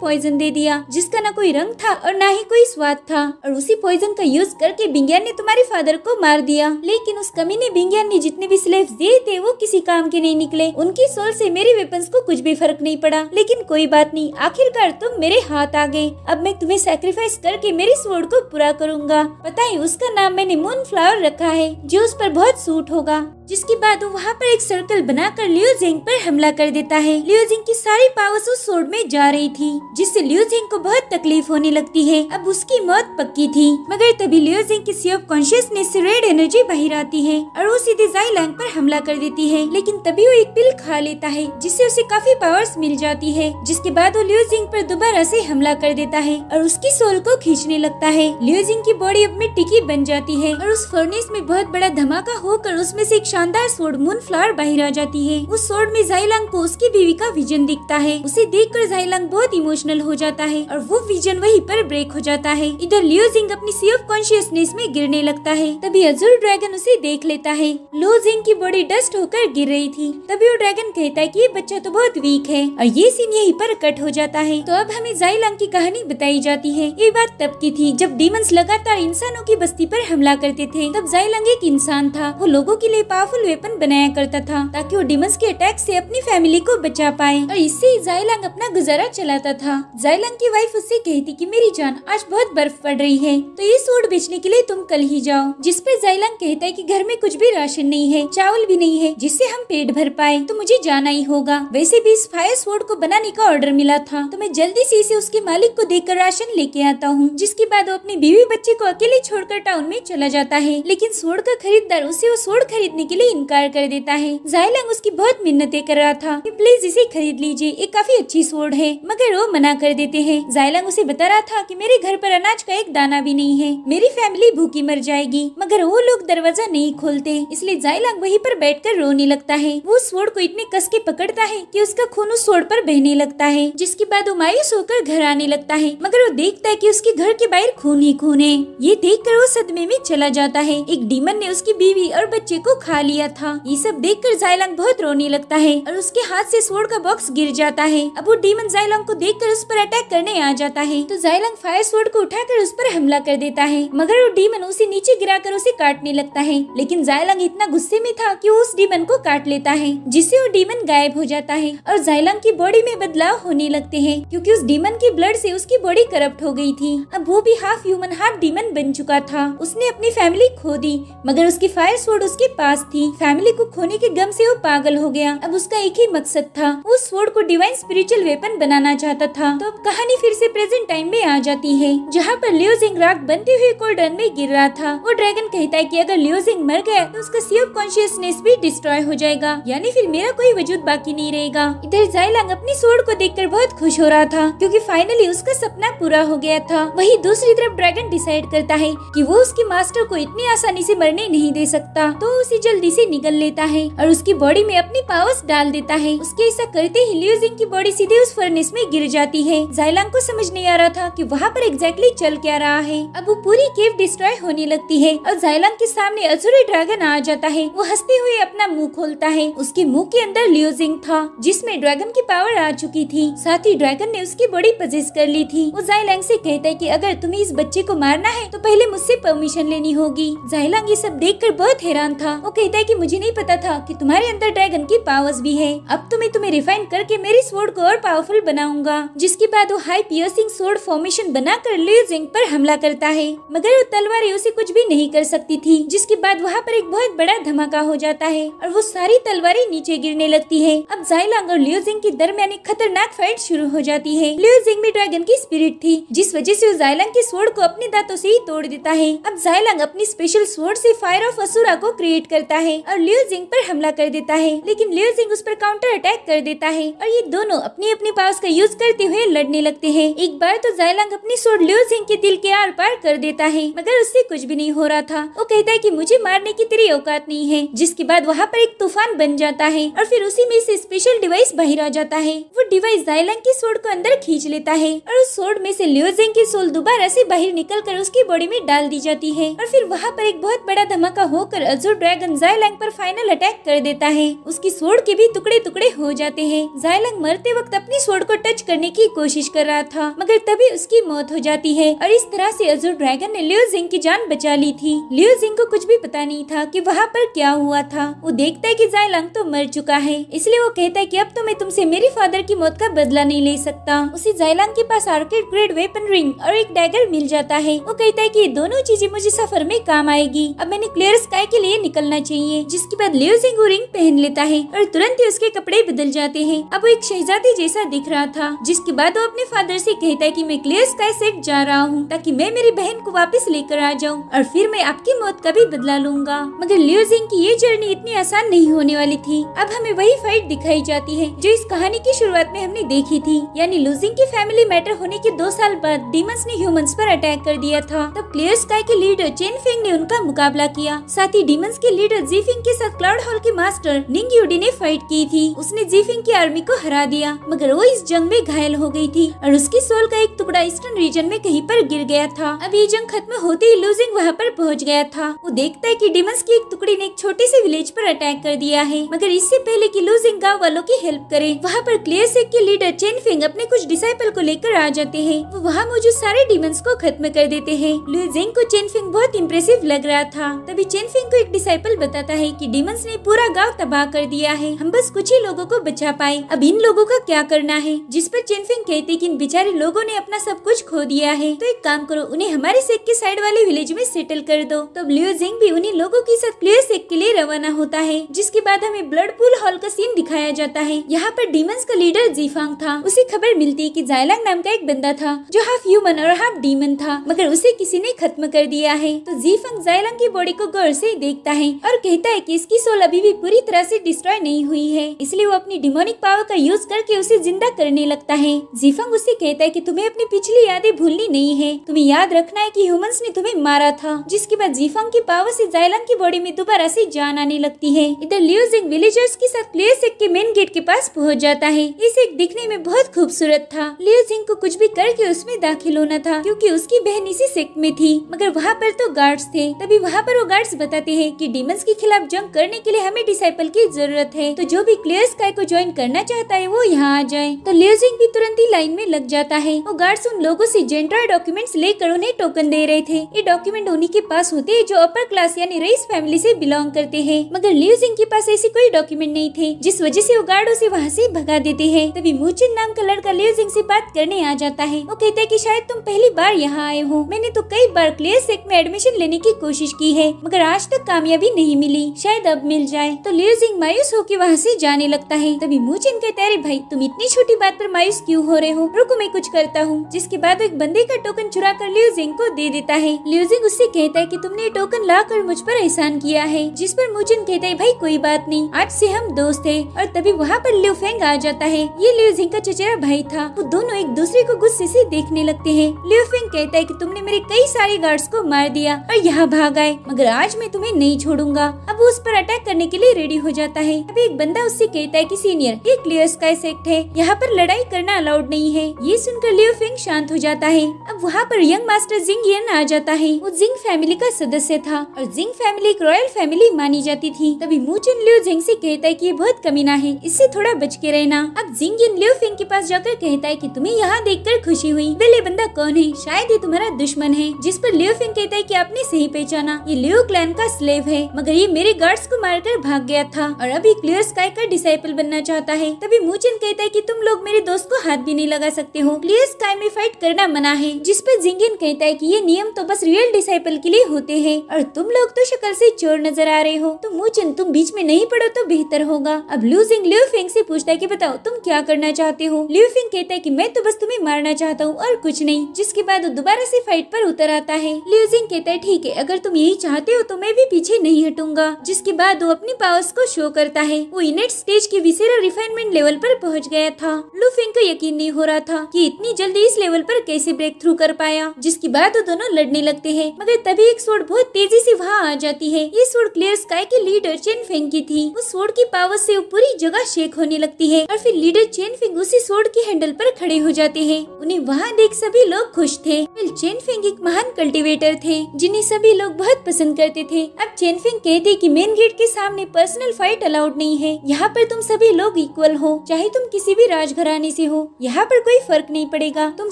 पॉइजन दे दिया जिसका ना कोई रंग था और ना ही कोई स्वाद था, और उसी पॉइजन का यूज करके बिंगियान ने तुम्हारे फादर को मार दिया। लेकिन उस कमीने बिंगियान ने जितने भी स्लेव्स दिए थे वो किसी काम के नहीं निकले, उनकी सोल से मेरे वेपन्स को कुछ भी फर्क नहीं पड़ा। लेकिन कोई बात नहीं, आखिरकार तुम मेरे हाथ आ गए। अब मैं तुम्हें सैक्रिफाइस करके मेरी स्वॉर्ड को पूरा करूंगा। पता है उसका नाम मैंने मून फ्लावर रखा है जो उस पर बहुत सूट होगा। जिसके बाद वो वहाँ पर एक सर्कल बनाकर लियो जिंग पर हमला कर देता है। लियो जिंग की सारी पावर्स उस स्वॉर्ड में जा रही थी जिससे लियो जिंग को बहुत तकलीफ होने लगती है। अब उसकी मौत पक्की थी, मगर तभी लियो जिंग की सी ऑफ कॉन्शियसनेस से रेड एनर्जी बाहर आती है और वो सीधे जाइलांग पर हमला कर देती है। लेकिन तभी वो एक पिल खा लेता है जिससे उसे काफी पावर्स मिल जाती है। जिसके बाद वो लियो जिंग पर दोबारा से हमला कर देता है और उसकी सोल को खींचने लगता है। लियो जिंग की बॉडी अब मिट्टी की बन जाती है और उस फर्नेस में बहुत बड़ा धमाका होकर उसमें से एक शानदार स्वॉर्ड मून फ्लावर बाहर आ जाती है। उस स्वॉर्ड में जाइलांग को उसकी बीवी का विजन दिखता है। उसे देखकर जाइलांग बहुत इमोशनल हो जाता है और वो विजन वहीं पर ब्रेक हो जाता है। इधर लियो जिंग अपनी सी ऑफ कॉन्शियसनेस में गिरने लगता है। तभी अज़ूर ड्रैगन उसे देख लेता है। लियो जिंग की बॉडी डस्ट होकर गिर रही थी। तभी वो ड्रैगन कहता है कि ये बच्चा तो बहुत वीक है और ये सीन यहीं पर कट हो जाता है। तो अब हमें जाइलांग की कहानी बताई जाती है। ये बात तब की थी जब डीमंस लगातार इंसानों की बस्ती पर हमला करते थे। तब जाइलांग एक इंसान था, वो लोगों के लिए पावरफुल वेपन बनाया करता था ताकि वो डीमंस के अटैक से अपनी फैमिली को बचा पाए और इससे जाइलांग अपना गुजारा चलाता था। जाइलांग की वाइफ उससे कहती कि मेरी जान आज बहुत बर्फ पड़ रही है तो ये सूट बेचने के लिए तुम कल ही जाओ। जिस पर जाइलांग कहता है कि घर में कुछ भी राशन नहीं है, चावल भी नहीं है जिससे हम पेट भर पाए, तो मुझे जाना ही होगा। वैसे भी इस फायर स्वॉर्ड को बनाने का ऑर्डर मिला था तो मैं जल्दी से इसे उसके मालिक को देकर राशन लेके आता हूँ। जिसके बाद वो अपनी बीवी बच्चे को अकेले छोड़कर टाउन में चला जाता है। लेकिन स्वॉर्ड का खरीदार उसे वो स्वॉर्ड खरीदने के लिए इनकार कर देता है। जाइलांग उसकी बहुत मिन्नतें कर रहा था कि प्लीज इसे खरीद लीजिए, ये काफी अच्छी स्वॉर्ड है, मगर वो मना कर देते हैं। जाइलांग उसे बता रहा था कि मेरे घर पर अनाज का एक दाना भी नहीं है, मेरी फैमिली भूखी मर जाएगी, मगर वो लोग दरवाजा नहीं खोलते। इसलिए जाइलांग वहीं पर बैठकर रोने लगता है। वो स्वॉर्ड को इतने कस के पकड़ता है कि उसका खून उस स्वॉर्ड पर बहने लगता है। जिसके बाद वो मायूस होकर घर आने लगता है, मगर वो देखता है कि उसके घर के बाहर खून ही खून है। ये देखकर वो सदमे में चला जाता है। एक डीमन ने उसकी बीवी और बच्चे को खा लिया था। ये सब देखकर जाइलांग बहुत रोने लगता है और उसके हाथ से स्वॉर्ड का बॉक्स गिर जाता है। अब वो डीमन जाइलांग को देखकर उस पर अटैक करने आ जाता है तो जाइलांग फायर स्वॉर्ड को उठाकर उस पर हमला कर देता है, मगर वो डीमन उसे नीचे गिराकर उसे काटने लगता है। लेकिन जाइलांग इतना गुस्से में था कि वो उस डीमन को काट लेता है, जिससे वो डीमन गायब हो जाता है और जाइलांग की बॉडी में बदलाव होने लगते हैं क्योंकि उस डीमन की ब्लड से उसकी बॉडी करप्ट हो गई थी। अब वो भी हाफ ह्यूमन हाफ डीमन बन चुका था। उसने अपनी फैमिली खो दी, मगर उसकी फायर स्वॉर्ड उसके पास थी। फैमिली को खोने के गम से वो पागल हो गया। अब उसका एक ही मकसद था, वो स्वॉर्ड को डिवाइन स्पिरिचुअल वेपन बनाना चाहता था। तो अब कहानी फिर से प्रेजेंट टाइम में आ जाती है जहाँ पर लियो जिंग राख बनते हुए कोल्डन में गिर रहा था। वो ड्रैगन कहता है कि अगर लियो जिंग मर गया तो उसका सी ऑफ कॉन्शियसनेस भी डिस्ट्रॉय हो जाएगा, यानी फिर मेरा कोई वजूद बाकी नहीं रहेगा। इधर जाइलांग अपनी स्वॉर्ड को देखकर बहुत खुश हो रहा था क्योंकि फाइनली उसका सपना पूरा हो गया था। वहीं दूसरी तरफ ड्रैगन डिसाइड करता है कि वो उसके मास्टर को इतनी आसानी से मरने नहीं दे सकता, तो उसे जल्दी से निगल लेता है और उसकी बॉडी में अपनी पावर्स डाल देता है। उसके ऐसा करते ही लियो जिंग की बॉडी सीधे उस फर्नेस में गिर जाती है। जाइलांग को समझ नहीं आ रहा था कि वहाँ पर एग्जैक्टली चल क्या रहा है। अब वो पूरी केव डिस्ट्रॉय होने लगती है और जाइलांग के सामने अज़ूरी ड्रैगन आ जाता है। वो हंसते हुए अपना मुंह खोलता है। उसके मुंह के अंदर लियो जिंग था जिसमें ड्रैगन की पावर आ चुकी थी। साथ ही ड्रैगन ने उसकी बॉडी पजेस कर ली थी। वो जाइलांग से कहता है कि अगर तुम्हें इस बच्चे को मारना है तो पहले मुझसे परमिशन लेनी होगी। जाइलांग ये सब देखकर बहुत हैरान था। वो कहता है कि मुझे नहीं पता था कि तुम्हारे अंदर ड्रैगन की पावर्स भी है। अब तो मैं तुम्हें रिफाइन करके मेरी स्वॉर्ड को और पावरफुल बनाऊंगा। जिसके बाद वो हाई पियर्सिंग स्वॉर्ड फॉर्मेशन बनाकर लियो जिंग पर हमला करता है, मगर वो तलवारें उसे कुछ भी नहीं कर सकती थी। जिसके बाद वहाँ पर एक बहुत बड़ा धमाका हो जाता है और वो सारी तलवारें नीचे गिरने लगती है। अब जाइलांग और लियो जिंग के दरमियान एक खतरनाक फाइट शुरू हो जाती है। लियो जिंग में ड्रैगन की स्पिरिट थी जिस वजह से वो जाइलांग की स्वॉर्ड को अपने दांतों से ही तोड़ देता है। अब जाइलांग अपनी स्पेशल स्वॉर्ड से फायर ऑफ असुरा को क्रिएट करता है और लियो जिंग पर हमला कर देता है, लेकिन लियो जिंग उस पर काउंटर अटैक कर देता है और ये दोनों अपनी अपनी पावर्स का यूज करते हुए लड़ने लगते हैं। एक बार तो जायलांग अपनी स्वॉर्ड लियो जिंग के दिल के आर पार कर देता है, मगर उससे कुछ भी नहीं हो रहा था। वो कहता है कि मुझे मारने की तेरी औकात नहीं है, जिसके बाद वहाँ पर एक तूफान बन जाता है और फिर उसी में से स्पेशल डिवाइस बाहर आ जाता है। वो डिवाइस जायलांग की स्वॉर्ड को अंदर खींच लेता है और उस स्वॉर्ड में से लियो जिंग की सोल दोबारा से बाहर निकल कर उसकी बॉडी में डाल दी जाती है और फिर वहाँ पर एक बहुत बड़ा धमाका होकर अज़ूर ड्रैगन जायलांग पर फाइनल अटैक कर देता है। उसकी स्वॉर्ड के भी टुकड़े टुकड़े हो जाते हैं। जायलांग मरते वक्त अपनी स्वॉर्ड को टच करने की कोशिश कर रहा था, मगर तभी उसकी मौत हो जाती है और इस तरह से अज़ूर ड्रैगन ने लियो जिंग की जान बचा ली थी। लियो जिंग को कुछ भी पता नहीं था कि वहाँ पर क्या हुआ था। वो देखता है कि जायलांग तो मर चुका है, इसलिए वो कहता है कि अब तो मैं तुमसे मेरी फादर की मौत का बदला नहीं ले सकता। उसे जायलांग के पास आर्केड ग्रेड वेपन रिंग और एक डैगर मिल जाता है। वो कहता है कि ये दोनों चीजें मुझे सफर में काम आएगी। अब मैंने क्लियर स्काई के लिए निकलना चाहिए। जिसके बाद लियो जिंग वो रिंग पहन लेता है और तुरंत ही उसके कपड़े बदल जाते हैं। अब वो एक शहजादी जैसा दिख रहा था। जिसके बाद वो अपने फादर से कहता है कि मैं क्लियर स्काई सेट जा रहा हूँ ताकि मैं मेरी बहन को वापस लेकर आ जाऊँ और फिर मैं आपकी मौत का भी बदला लूंगा। मगर लियो जिंग की ये जर्नी इतनी आसान नहीं होने वाली थी। अब हमें वही फाइट दिखाई जाती है जो इस कहानी की शुरुआत में हमने देखी थी, यानी लूजिंग की फैमिली मैटर होने के 2 साल बाद डीमंस ने ह्यूमंस पर अटैक कर दिया था। तब क्लियर स्काई के लीडर चेन फेंग ने उनका मुकाबला किया। साथ ही डीमंस के लीडर जीफिंग के साथ क्लाउड हॉल के मास्टर निंग यूडी ने फाइट की थी। उसने जीफिंग की आर्मी को हरा दिया, मगर वो इस जंग में घायल हो गई थी और उसकी सोल का एक टुकड़ा ईस्टर्न रीजन में कहीं पर गिर गया था। अब ये जंग खत्म होते ही लूजिंग वहाँ पर पहुँच गया था। वो देखता है कि डीमंस की एक टुकड़ी ने एक छोटे से विलेज पर अटैक कर दिया है, मगर इससे पहले कि लूजिंग गाँव वालों की हेल्प करे, वहाँ पर क्लियर सेक के लीडर चेन फेंग अपने कुछ डिसाइपल को लेकर आ जाते हैं। वो वहाँ मौजूद सारे डीमंस को खत्म कर देते हैं। लूजिंग को चेन फेंग बहुत इम्प्रेसिव लग रहा था। तभी चेन फेंग को एक डिसाइपल बताता है कि डीमंस ने पूरा गांव तबाह कर दिया है, हम बस कुछ ही लोगों को बचा पाए, अब इन लोगों का क्या करना है। जिस पर चेन फेंग कहते कि इन बेचारे लोगों ने अपना सब कुछ खो दिया है, तो एक काम करो, उन्हें हमारे सेक के साइड वाले विलेज में सेटल कर दो। तो लियो जिंग भी उन्हीं लोगों के साथ क्लियर सेक के लिए रवाना होता है। जिसके बाद हमें ब्लड पूल हॉल का सीन दिखाया जाता है। यहाँ पर डीमंस का लीडर जीफांग था। उसे खबर मिलती है कि जायलांग नाम का एक बंदा था जो हाफ ह्यूमन और हाफ डीमन था, मगर उसे किसी ने खत्म कर दिया है। तो जीफांग जायलांग की बॉडी को गौर से देखता है और कहता है कि इसकी सोल अभी भी पूरी तरह से डिस्ट्रॉय नहीं हुई है, इसलिए वो अपनी डिमोनिक पावर का यूज करके उसे जिंदा करने लगता है। जीफांग उससे कहता है कि तुम्हें अपनी पिछली यादें भूलनी नहीं है, तुम्हें याद रखना है कि ह्यूमंस ने तुम्हें मारा था। जिसके बाद जीफांग की पावर से जायलांग की बॉडी में दोबारा से जान आने लगती है। इधर लियो जिंग विलेजर्स के साथ क्लियर सेक के मेन गेट के पास पहुंच जाता है। ये सेक दिखने में बहुत खूबसूरत था। लियो जिंग को कुछ भी करके उसमें दाखिल होना था क्योंकि उसकी बहन इसी सेक में थी, मगर वहाँ पर तो गार्ड्स थे। तभी वहाँ पर वो गार्ड्स बताते हैं कि डीमंस के खिलाफ जंग करने के लिए हमें डिसाइपल की जरूरत है, तो जो भी क्लियर स्काई को ज्वाइन करना चाहता है वो यहाँ आ जाए। तो लियो जिंग भी तुरंत ही लाइन में लग जाता है। वो गार्ड्स उन लोगों से जेंट्रॉय डॉक्यूमेंट्स लेकर उन्हें टोकन दे रहे थे। ये डॉक्यूमेंट उन्हीं के पास होते हैं जो अपर क्लास यानी रईस फैमिली से बिलोंग करते हैं, मगर लियो जिंग के पास ऐसे कोई डॉक्यूमेंट नहीं थे, जिस वजह से वो गार्ड उसे वहाँ से भगा देते हैं। तभी मूचिन नाम का लड़का लियो जिंग से बात करने आ जाता है। वो कहता है कि शायद तुम पहली बार यहाँ आए हो, मैंने तो कई बार क्लियर सेक में एडमिशन लेने की कोशिश की है, मगर आज तक कामयाबी नहीं मिली, शायद अब मिल जाए। तो लियो जिंग मायूस होकर वहाँ से जाने लगता है। तभी मूचिन कहता है, अरे भाई तुम इतनी छोटी बात पर मायूस क्यों हो रहे हो, रुको मैं कुछ करता हूँ। जिसके बाद एक बंदे का टोकन चुरा कर लियो जिंग को दे देता है। लियो जिंग उससे कहता है कि तुमने टोकन ला कर मुझ पर एहसान किया है। जिस पर मूचिन कहता है, भाई कोई बात नहीं, आज से हम दोस्त हैं। और तभी वहाँ पर लियो फेंग आ जाता है। ये लियो जिंग का चचेरा भाई था। वो दोनों एक दूसरे को गुस्से से देखने लगते हैं। लियो फेंग कहता है कि तुमने मेरे कई सारे गार्ड्स को मार दिया और यहाँ भाग आए, मगर आज मैं तुम्हें नहीं छोड़ूंगा। अब वो उस पर अटैक करने के लिए रेडी हो जाता है। अभी एक बंदा उससे कहता है कि सीनियर, ये क्लियर स्काई सेक्ट है, यहाँ पर लड़ाई करना अलाउड नहीं है। ये सुनकर लियो फेंग शांत हो जाता है। अब वहाँ पर यंग मास्टर जिंग यन आ जाता है। वो जिंग फैमिली का सदस्य था और जिंग फैमिली एक रॉयल फैमिली मानी जाती थी। तभी मूचिन लियो जिंग से कहता है कि ये बहुत कमीना है, इससे थोड़ा बच के रहना। अब जिंग यन लियो फेंग के पास जाकर कहता है कि तुम्हें यहाँ देखकर खुशी हुई, वेल ये बंदा कौन है, शायद ये तुम्हारा दुश्मन है। जिस पर लियो फेंग कहता है कि आपने सही पहचाना, ये लियो क्लैन का स्लेव है, मगर ये मेरे गार्ड्स को मारकर भाग गया था और अभी क्लियर स्काई का डिसाइपल बनना चाहता है। तभी मूचिन कहता है कि तुम लोग मेरे दोस्त को हाथ भी नहीं लगा सकते हो, क्लियर स्काई में फाइट करना मना है। जिस पर जिंगिन कहता है कि ये नियम तो बस रियल डिसाइपल के लिए होते हैं और तुम लोग तो शक्ल से चोर नजर आ रहे हो, तो मूचिन तुम बीच में नहीं पड़ो तो बेहतर होगा। अब लियो जिंग लियो फेंग से पूछता है कि बताओ तुम क्या करना चाहते हो। लियो फेंग कहता है कि मैं तो बस तुम्हें मारना चाहता हूँ और कुछ नहीं। जिसके बाद वो दोबारा से फाइट पर उतर आता है। लियो जिंग कहता है ठीक है, अगर तुम यही चाहते हो तो मैं भी पीछे नहीं हटूंगा। दूंगा। जिसके बाद वो अपनी पावर्स को शो करता है। वो इनेट स्टेज के विसेरा रिफाइनमेंट लेवल पर पहुंच गया था। लू फेंग को यकीन नहीं हो रहा था कि इतनी जल्दी इस लेवल पर कैसे ब्रेक थ्रू कर पाया। जिसके बाद वो दोनों लड़ने लगते हैं, मगर तभी एक स्वॉर्ड बहुत तेजी से वहाँ आ जाती है। ये स्वॉर्ड क्लियर स्काई के लीडर चेन फेंग की थी। उस स्वॉर्ड की पावर से वो पूरी जगह शेक होने लगती है और फिर लीडर चेन फेंग उसी स्वॉर्ड के हैंडल पर खड़े हो जाते हैं। उन्हें वहाँ देख सभी लोग खुश थे। चेन फेंग एक महान कल्टीवेटर थे जिन्हें सभी लोग बहुत पसंद करते थे। अब चेन फेंग कहते कि मेन गेट के सामने पर्सनल फाइट अलाउड नहीं है। यहाँ पर तुम सभी लोग इक्वल हो, चाहे तुम किसी भी राजघराने से हो, यहाँ पर कोई फर्क नहीं पड़ेगा। तुम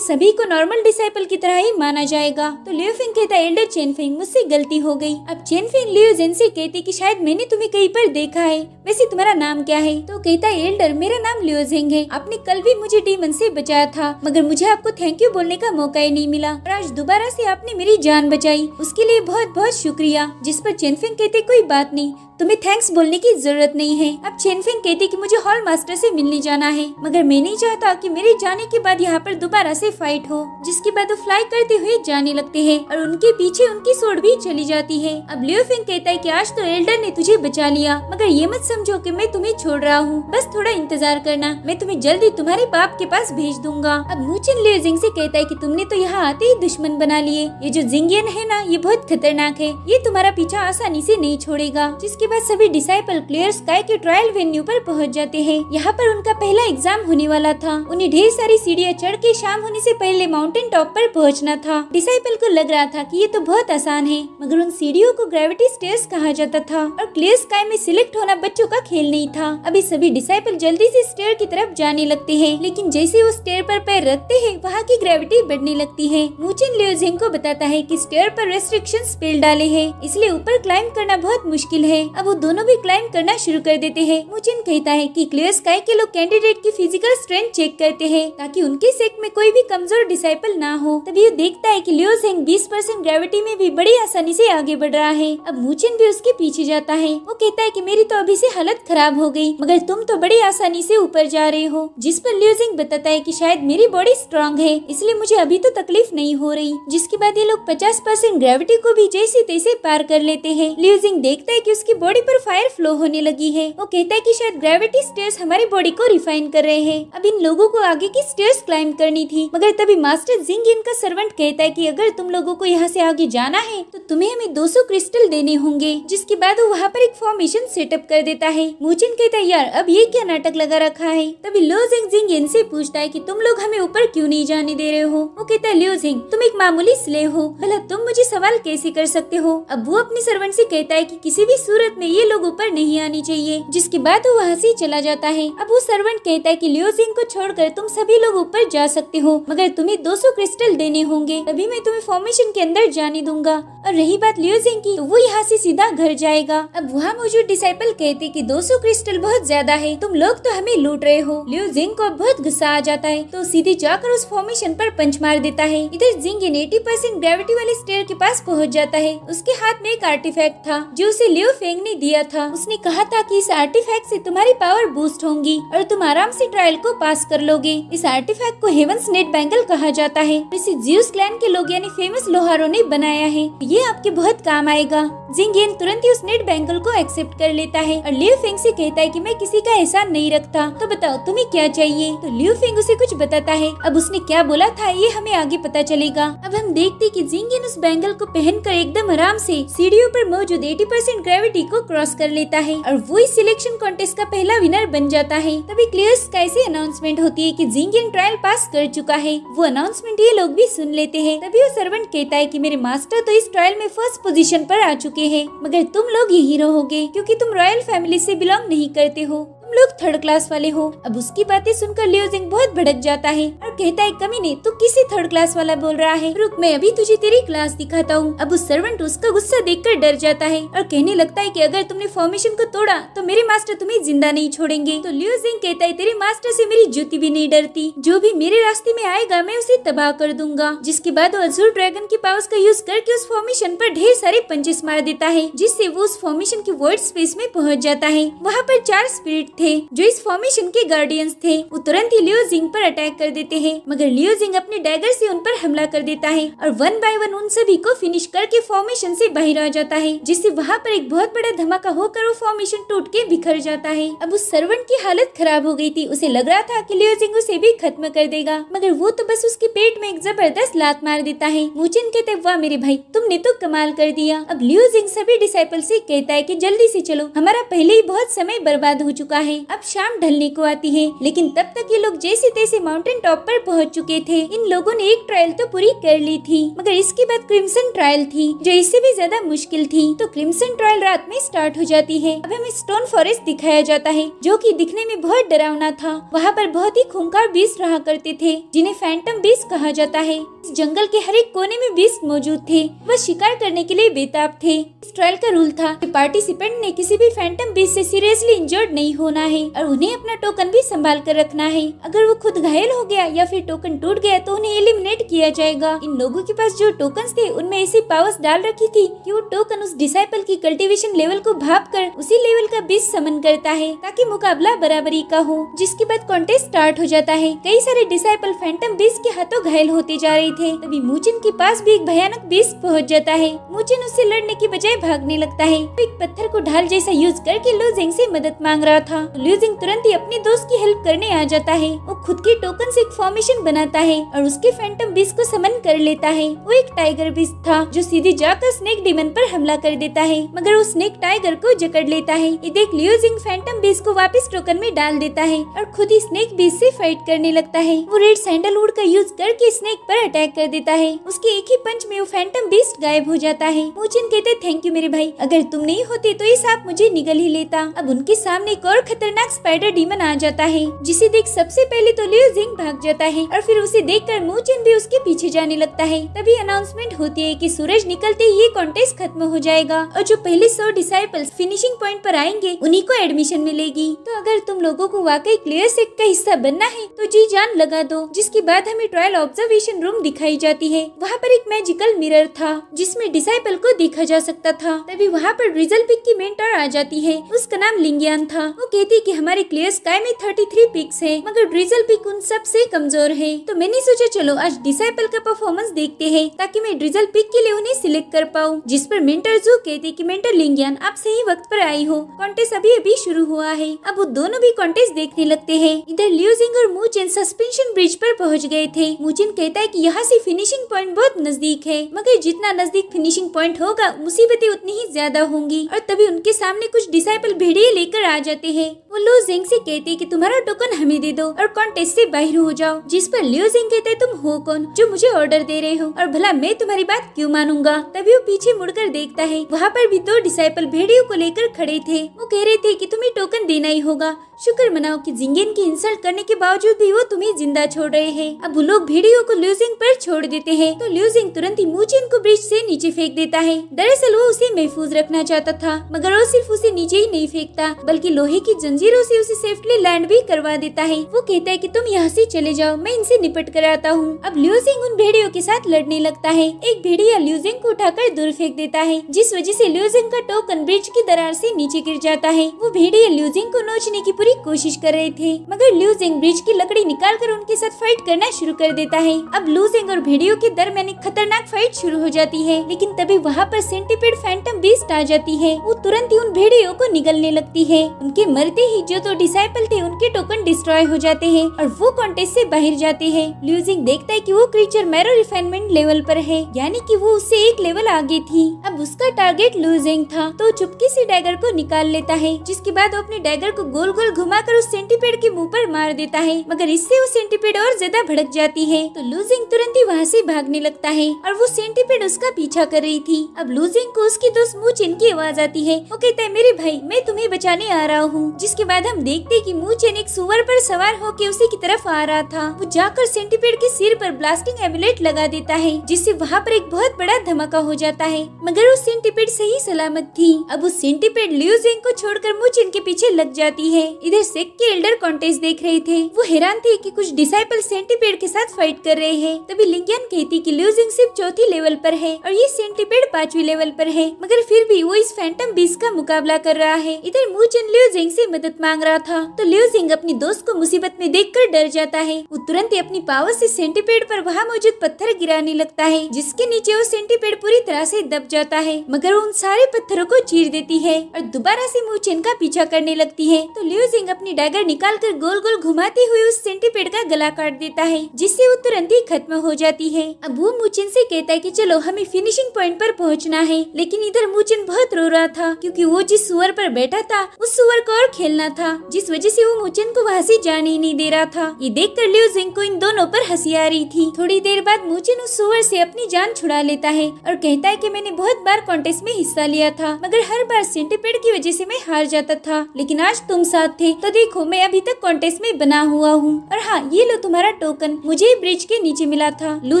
सभी को नॉर्मल डिसाइपल की तरह ही माना जाएगा। तो लियो फेंग कहता एल्डर चेन फेंग मुझसे गलती हो गई। अब चेन फेंग लियो जेन से कहते कि शायद मैंने तुम्हें कहीं पर देखा है, वैसे तुम्हारा नाम क्या है? तो कहता है एल्डर मेरा नाम लियो जेंग है। आपने कल भी मुझे डीमन से बचाया था, मगर मुझे आपको थैंक यू बोलने का मौका ही नहीं मिला और आज दोबारा से आपने मेरी जान बचाई, उसके लिए बहुत बहुत शुक्रिया। जिस पर चेन फेंग कहते कोई बात नहीं, तुम्हें थैंक्स बोलने की जरूरत नहीं है। अब चेन फेंग कहती कि मुझे हॉल मास्टर से मिलने जाना है, मगर मैं नहीं चाहता कि मेरे जाने के बाद यहाँ पर दोबारा से फाइट हो। जिसके बाद वो फ्लाई करते हुए जाने लगते हैं और उनके पीछे उनकी स्वॉर्ड भी चली जाती है। अब लियो फेंग कहता है कि आज तो एल्डर ने तुझे बचा लिया, मगर ये मत समझो कि मैं तुम्हें छोड़ रहा हूँ, बस थोड़ा इंतजार करना, मैं तुम्हें जल्दी तुम्हारे बाप के पास भेज दूंगा। अब मूचिन लियो जिंग से कहता है कि तुमने तो यहाँ आते ही दुश्मन बना लिए। ये जो जिंगियन है ना, ये बहुत खतरनाक है, ये तुम्हारा पीछा आसानी से नहीं छोड़ेगा। जिसके बाद सभी डिसाइपल क्लियर स्काई के ट्रायल वेन्यू पर पहुंच जाते हैं। यहाँ पर उनका पहला एग्जाम होने वाला था। उन्हें ढेर सारी सीढ़ियाँ चढ़ के शाम होने से पहले माउंटेन टॉप पर पहुंचना था। डिसाइपल को लग रहा था कि ये तो बहुत आसान है, मगर उन सीढ़ियों को ग्रेविटी स्टेयर्स कहा जाता था और क्लियर स्काई में सिलेक्ट होना बच्चों का खेल नहीं था। अभी सभी डिसाइपल जल्दी से स्टेयर की तरफ जाने लगते हैं, लेकिन जैसे वो स्टेयर पर पैर रखते हैं वहाँ की ग्रेविटी बढ़ने लगती है। मूचिन लियो जिंग को बताता है कि स्टेयर पर रेस्ट्रिक्शन स्पेल डाले हैं, इसलिए ऊपर क्लाइंब करना बहुत मुश्किल है। अब वो दोनों भी क्लाइंब करना शुरू कर देते हैं। मूचिन कहता है कि क्लियर स्काई के लोग कैंडिडेट की फिजिकल स्ट्रेंथ चेक करते हैं ताकि उनके सेक्ट में कोई भी कमजोर डिसाइपल ना हो। तभी वो देखता है कि लियो जिंग 20% ग्रेविटी में भी बड़ी आसानी से आगे बढ़ रहा है। अब मूचिन भी उसके पीछे जाता है। वो कहता है कि मेरी तो अभी से हालत खराब हो गई, मगर तुम तो बड़ी आसानी से ऊपर जा रहे हो। जिस पर लियो जिंग बताता है कि शायद मेरी बॉडी स्ट्रांग है, इसलिए मुझे अभी तो तकलीफ नहीं हो रही। जिसके बाद ये लोग 50% ग्रेविटी को भी जैसे तैसे पार कर लेते हैं। लियो जिंग देखता है कि उसकी बॉडी पर फायर फ्लो होने लगी है। वो कहता है कि शायद ग्रेविटी स्टेयर्स हमारी बॉडी को रिफाइन कर रहे हैं। अब इन लोगों को आगे की स्टेयर्स क्लाइंब करनी थी, मगर तभी मास्टर जिंग इनका सर्वेंट कहता है कि अगर तुम लोगों को यहाँ से आगे जाना है तो तुम्हें हमें 200 क्रिस्टल देने होंगे। जिसके बाद वो वहाँ पर एक फॉर्मेशन सेटअप कर देता है। मूचिन कहता है यार अब ये क्या नाटक लगा रखा है। तभी लियो जिंग इनसे पूछता है कि तुम लोग हमें ऊपर क्यों नहीं जाने दे रहे हो। वो कहता है लियो जिंग तुम एक मामूली स्लेव हो, भला तुम मुझे सवाल कैसे कर सकते हो। अब वो अपने सर्वेंट से कहता है कि किसी भी सूरत में ये लोग ऊपर नहीं आनी चाहिए। जिसके बाद वो वहाँ से चला जाता है। अब वो सर्वेंट कहता है कि लियो जिंग को छोड़कर तुम सभी लोग ऊपर जा सकते हो, मगर तुम्हें 200 क्रिस्टल देने होंगे, तभी मैं तुम्हें फॉर्मेशन के अंदर जाने दूंगा। और रही बात लियो जिंग की, तो वो यहाँ से सीधा घर जाएगा। अब वहाँ मौजूद डिसाइपल कहते कि 200 क्रिस्टल बहुत ज्यादा है, तुम लोग तो हमें लूट रहे हो। लियो जिंग को बहुत गुस्सा आ जाता है, तो सीधे जाकर उस फॉर्मेशन पर पंच मार देता है। इधर जिंग 80% ग्रेविटी वाले स्टेयर के पास पहुँच जाता है। उसके हाथ में एक आर्टिफैक्ट था जो उसे लियो फेंग ने दिया था। उसने कहा था कि इस आर्टिफैक्ट से तुम्हारी पावर बूस्ट होंगी और तुम आराम से ट्रायल को पास कर लोगे। इस आर्टिफैक्ट को हेवंस नेट बैंगल कहा जाता है। इसे ज़्यूस क्लैन के लोग यानी फेमस लोहारों ने बनाया है। ये आपके बहुत काम आएगा। जिंगियन तुरंत ही उस नेट बैंगल को एक्सेप्ट कर लेता है और लियो फेंग से कहता है कि मैं किसी का एहसान नहीं रखता, तो बताओ तुम्हें क्या चाहिए। तो लियो फेंग उसे कुछ बताता है। अब उसने क्या बोला था ये हमें आगे पता चलेगा। अब हम देखते कि जिंगियन उस बैंगल को पहनकर एकदम आराम से सीढ़ियों पर मौजूद 80% ग्रेविटी को क्रॉस कर लेता है और वो इस सिलेक्शन कॉन्टेस्ट का पहला विनर बन जाता है। तभी क्लियर स्काई से अनाउंसमेंट होती है कि जिंगियन ट्रायल पास कर चुका है। वो अनाउंसमेंट ये लोग भी सुन लेते हैं। तभी वो सर्वेंट कहता है कि मेरे मास्टर तो इस ट्रायल में फर्स्ट पोजीशन पर आ चुके हैं, मगर तुम लोग यही रहोगे क्योंकि तुम रॉयल फैमिली से बिलोंग नहीं करते हो, तुम लोग थर्ड क्लास वाले हो। अब उसकी बातें सुनकर लियो जिंग बहुत भड़क जाता है और कहता है कमीने तू किसी थर्ड क्लास वाला बोल रहा है, रुक मैं अभी तुझे तेरी क्लास दिखाता हूँ। अब उस सर्वेंट उसका गुस्सा देखकर डर जाता है और कहने लगता है कि अगर तुमने फॉर्मेशन को तोड़ा तो मेरे मास्टर तुम्हें जिंदा नहीं छोड़ेंगे। तो लियो जिंग कहता है तेरे मास्टर से मेरी जूती भी नहीं डरती, जो भी मेरे रास्ते में आएगा मैं उसे तबाह कर दूंगा। जिसके बाद वो अज़ूर ड्रैगन की पावर्स का यूज करके उस फॉर्मेशन पर ढेर सारे पंचेस मार देता है, जिससे वो उस फॉर्मेशन की वर्ड स्पेस में पहुँच जाता है। वहाँ पर 4 स्पिरिट थे जो इस फॉर्मेशन के गार्डियंस थे वो तुरंत ही लियो जिंग पर अटैक कर देते हैं, मगर लियो जिंग अपने डैगर से उन पर हमला कर देता है और वन बाय वन उन सभी को फिनिश करके फॉर्मेशन से बाहर आ जाता है, जिससे वहाँ पर एक बहुत बड़ा धमाका होकर वो फॉर्मेशन टूट के बिखर जाता है। अब उस सर्वेंट की हालत खराब हो गई थी, उसे लग रहा था कि लियो जिंग उसे भी खत्म कर देगा, मगर वो तो बस उसके पेट में एक जबरदस्त लात मार देता है। मुचिन कहते वाह मेरे भाई, तुमने तो कमाल कर दिया। अब लियो जिंग सभी डिसाइपल से कहता है कि जल्दी से चलो, हमारा पहले ही बहुत समय बर्बाद हो चुका है। अब शाम ढलने को आती है, लेकिन तब तक ये लोग जैसे तैसे माउंटेन टॉप पर पहुंच चुके थे। इन लोगों ने एक ट्रायल तो पूरी कर ली थी, मगर इसके बाद क्रिम्सन ट्रायल थी जो इससे भी ज्यादा मुश्किल थी। तो क्रिम्सन ट्रायल रात में स्टार्ट हो जाती है। अब हमें स्टोन फॉरेस्ट दिखाया जाता है जो कि दिखने में बहुत डरावना था। वहाँ पर बहुत ही खूंखार बीस्ट रहा करते थे जिन्हें फैंटम बीस्ट कहा जाता है। इस जंगल के हर एक कोने में बीस्ट मौजूद थे, वह शिकार करने के लिए बेताब थे। इस ट्रायल का रूल था कि पार्टिसिपेंट ने किसी भी फैंटम बीस्ट से सीरियसली इंजर्ड नहीं होना है और उन्हें अपना टोकन भी संभाल कर रखना है। अगर वो खुद घायल हो गया या फिर टोकन टूट गया तो उन्हें एलिमिनेट किया जाएगा। इन लोगों के पास जो टोकन्स थे उनमें ऐसी पावर्स डाल रखी थी कि वो टोकन उस डिसाइपल की कल्टीवेशन लेवल को भाप कर उसी लेवल का बीस्ट समन करता है ताकि मुकाबला बराबरी का हो। जिसके बाद कॉन्टेस्ट स्टार्ट हो जाता है। कई सारे डिसाइपल फैंटम बीस्ट के हाथों घायल होते जा रहे थे। तभी मुचिन के पास भी एक भयानक बीस्ट पहुंच जाता है। मुचिन उससे लड़ने की बजाय भागने लगता है। एक पत्थर को ढाल जैसा यूज करके लियो जिंग से मदद मांग रहा था। लियो जिंग तुरंत ही अपने दोस्त की हेल्प करने आ जाता है। वो खुद के टोकन से एक फॉर्मेशन बनाता है और उसके फैंटम बीस्ट को समन कर लेता है। वो एक टाइगर बीस्ट था जो सीधे जाकर स्नेक डीमन पर हमला कर देता है, मगर वो स्नेक टाइगर को जकड़ लेता है। ये देख लियो जिंग फैंटम बीस्ट को वापस टोकन में डाल देता है और खुद ही स्नेक बीस्ट से फाइट करने लगता है। वो रेड सैंडलवुड का यूज करके स्नेक पर अटैक कर देता है। उसके एक ही पंच में वो फैंटम बीस्ट गायब हो जाता है। मुचिन कहते थैंक यू मेरे भाई, अगर तुम नहीं होते तो ये सांप मुझे निगल ही लेता। अब उनके सामने एक और खतरनाक स्पाइडर डीमन आ जाता है, जिसे देख सबसे पहले तो लियो जिंग भाग जाता है और फिर उसे देखकर मुचिन भी उसके पीछे जाने लगता है। तभी अनाउंसमेंट होती है कि सूरज निकलते ही ये कॉन्टेस्ट खत्म हो जाएगा और जो पहले 100 डिसाइपल्स फिनिशिंग पॉइंट पर आएंगे उन्हीं को एडमिशन मिलेगी। तो अगर तुम लोगों को वाकई क्लियर सेट का हिस्सा बनना है तो जी जान लगा दो। जिसके बाद हमें ट्रायल ऑब्जर्वेशन रूम दिखाई जाती है। वहाँ पर एक मैजिकल मिरर था जिसमें डिसाइपल को देखा जा सकता था। तभी वहाँ पर ड्रिजल पिक की मेंटर आ जाती है। उसका नाम लिंगियान था। वो कहती है कि हमारे क्लियर स्काई में 33 पिक्स है, मगर ड्रिजल पिक उन सब से कमजोर है। तो मैंने सोचा चलो आज डिसाइपल का परफॉर्मेंस देखते हैं ताकि मैं ड्रिजल पिक के लिए उन्हें सिलेक्ट कर पाऊँ। जिस पर मेंटर जो कहती कि मेंटर लिंगियान आप सही वक्त पर आई हो, कॉन्टेस्ट अभी अभी शुरू हुआ है। अब वो दोनों भी कॉन्टेस्ट देखने लगते हैं। इधर लियो जिंग और मुचिन सस्पेंशन ब्रिज पर पहुंच गए थे। मुचिन कहता है कि यहाँ से फिनिशिंग पॉइंट बहुत नजदीक है, मगर जितना नजदीक फिनिशिंग पॉइंट होगा मुसीबतें उतनी ही ज्यादा होंगी। और तभी उनके सामने कुछ डिसाइपल भेड़िए लेकर आ जाते हैं। वो लियो जिंग से कहते हैं कि तुम्हारा टोकन हमें दे दो और कॉन्टेस्ट से बाहर हो जाओ। जिस पर लियो जिंग कहते हैं तुम हो कौन जो मुझे ऑर्डर दे रहे हो और भला मैं तुम्हारी बात क्यों मानूंगा। तभी वो पीछे मुड़कर देखता है, वहाँ पर भी 2 डिसाइपल भेड़ियों को लेकर खड़े थे। वो कह रहे थे कि तुम्हें टोकन देना ही होगा। शुक्र मनाओ कि जिंगेन की इंसल्ट करने के बावजूद भी वो तुम्हें जिंदा छोड़ रहे हैं। अब वो लोग भेड़ियों को लियो जिंग पर छोड़ देते हैं। तो लियो जिंग तुरंत ही मुचिन को ब्रिज से नीचे फेंक देता है। दरअसल वो उसे महफूज रखना चाहता था, मगर वो सिर्फ उसे नीचे ही नहीं फेंकता बल्कि लोहे की जंजीरों से उसे सेफली लैंड भी करवा देता है। वो कहता है कि तुम यहाँ से चले जाओ, मैं इनसे निपट कर आता हूँ। अब लियो जिंग उन भेड़ियों के साथ लड़ने लगता है। एक भेड़िया लियो जिंग को उठाकर दूर फेंक देता है, जिस वजह से लियो जिंग का टोकन ब्रिज की दरार से नीचे गिर जाता है। वो भेड़िया लियो जिंग को नोचने की पूरी कोशिश कर रहे थे, मगर लियो जिंग ब्रिज की लकड़ी निकालकर उनके साथ फाइट करना शुरू कर देता है। अब लियो जिंग और भेड़ियों के दरमियान एक खतरनाक फाइट शुरू हो जाती है, लेकिन तभी वहाँ पर सेंटीपीड फैंटम बीस्ट आ जाती है। वो तुरंत ही उन भेड़ियों को निगलने लगती है। उनके मरते ही जो 2 डिसाइपल थे उनके टोकन डिस्ट्रॉय हो जाते हैं और वो कॉन्टेस्ट से बाहर जाते हैं। लियो जिंग देखता है कि वो क्रीचर मैरो रिफाइनमेंट लेवल पर है, यानी कि वो उससे एक लेवल आगे थी। अब उसका टारगेट लियो जिंग था, तो चुपके से डैगर को निकाल लेता है, जिसके बाद वो अपने डैगर को गोल गोल घुमाकर उस सेंटीपीड के मुंह पर मार देता है, मगर इससे वो सेंटीपीड और ज्यादा भड़क जाती है। तो लियो जिंग तुरंत ही वहाँ से भागने लगता है और वो सेंटीपीड उसका पीछा कर रही थी। अब लियो जिंग को उसकी दोस्त मुचिन की आवाज आती है। वो कहता है मेरे भाई मैं तुम्हें बचाने आ रहा हूँ। जिसके बाद हम देखते हैं कि मुचिन एक सुअर पर सवार होकर उसी की तरफ आ रहा था। वो जाकर सेंटीपीड के सिर पर ब्लास्टिंग एमुलेट लगा देता है, जिससे वहाँ पर एक बहुत बड़ा धमाका हो जाता है, मगर वो सेंटीपीड सही सलामत थी। अब उस सेंटीपीड लियो जिंग को छोड़कर मुचिन के पीछे लग जाती है। इधर सेक के एल्डर कॉन्टेस्ट देख रहे थे। वो हैरान थे कि कुछ डिसाइपल सेंटीपीड के साथ फाइट कर रहे हैं। तभी लिंगियन कहती कि लियो जिंग सिर्फ 4थी लेवल पर है और ये सेंटीपीड 5वीं लेवल पर है, मगर फिर भी वो इस फैंटम बीस्ट का मुकाबला कर रहा है। इधर मुचिन लियो जिंग से मदद मांग रहा था तो लिu जिंग अपनी दोस्त को मुसीबत में देखकर डर जाता है। वो तुरंत ही अपनी पावर से सेंटीपेड पर वहाँ मौजूद पत्थर गिराने लगता है, जिसके नीचे वो सेंटीपेड पूरी तरह से दब जाता है, मगर वो उन सारे पत्थरों को चीर देती है और दोबारा से मू चेन का पीछा करने लगती है। तो लिu जिंग अपनी डैगर निकाल कर गोल गोल घुमाते हुए उस सेंटीपेड का गला काट देता है, जिससे वो तुरंत ही खत्म हो जाती है। अब वो मू चेन से कहता है कि चलो हमें फिनिशिंग पॉइंट पर पहुंचना है, लेकिन इधर मू चेन बहुत रो रहा था क्योंकि वो जिस सुअर पर बैठा था उस सुअर को और खेलना था, जिस वजह से वो मू चेन को वहाँ से जाने ही नहीं दे रहा था। ये देख कर लिu जिंग को इन दोनों पर हंसी आ रही थी। थोड़ी देर बाद मू चेन उस सुअर से अपनी जान छुड़ा लेता है और कहता है कि मैंने बहुत बार कॉन्टेस्ट में हिस्सा लिया था, मगर हर बार सेंटीपेड की वजह से मैं हार जाता था, लेकिन आज तुम साथ थे तो देखो मैं अभी तक कॉन्टेस्ट में बना हुआ हूँ। और हाँ, ये लो तुम्हारा टोकन, मुझे ब्रिज के नीचे मिला था। लिu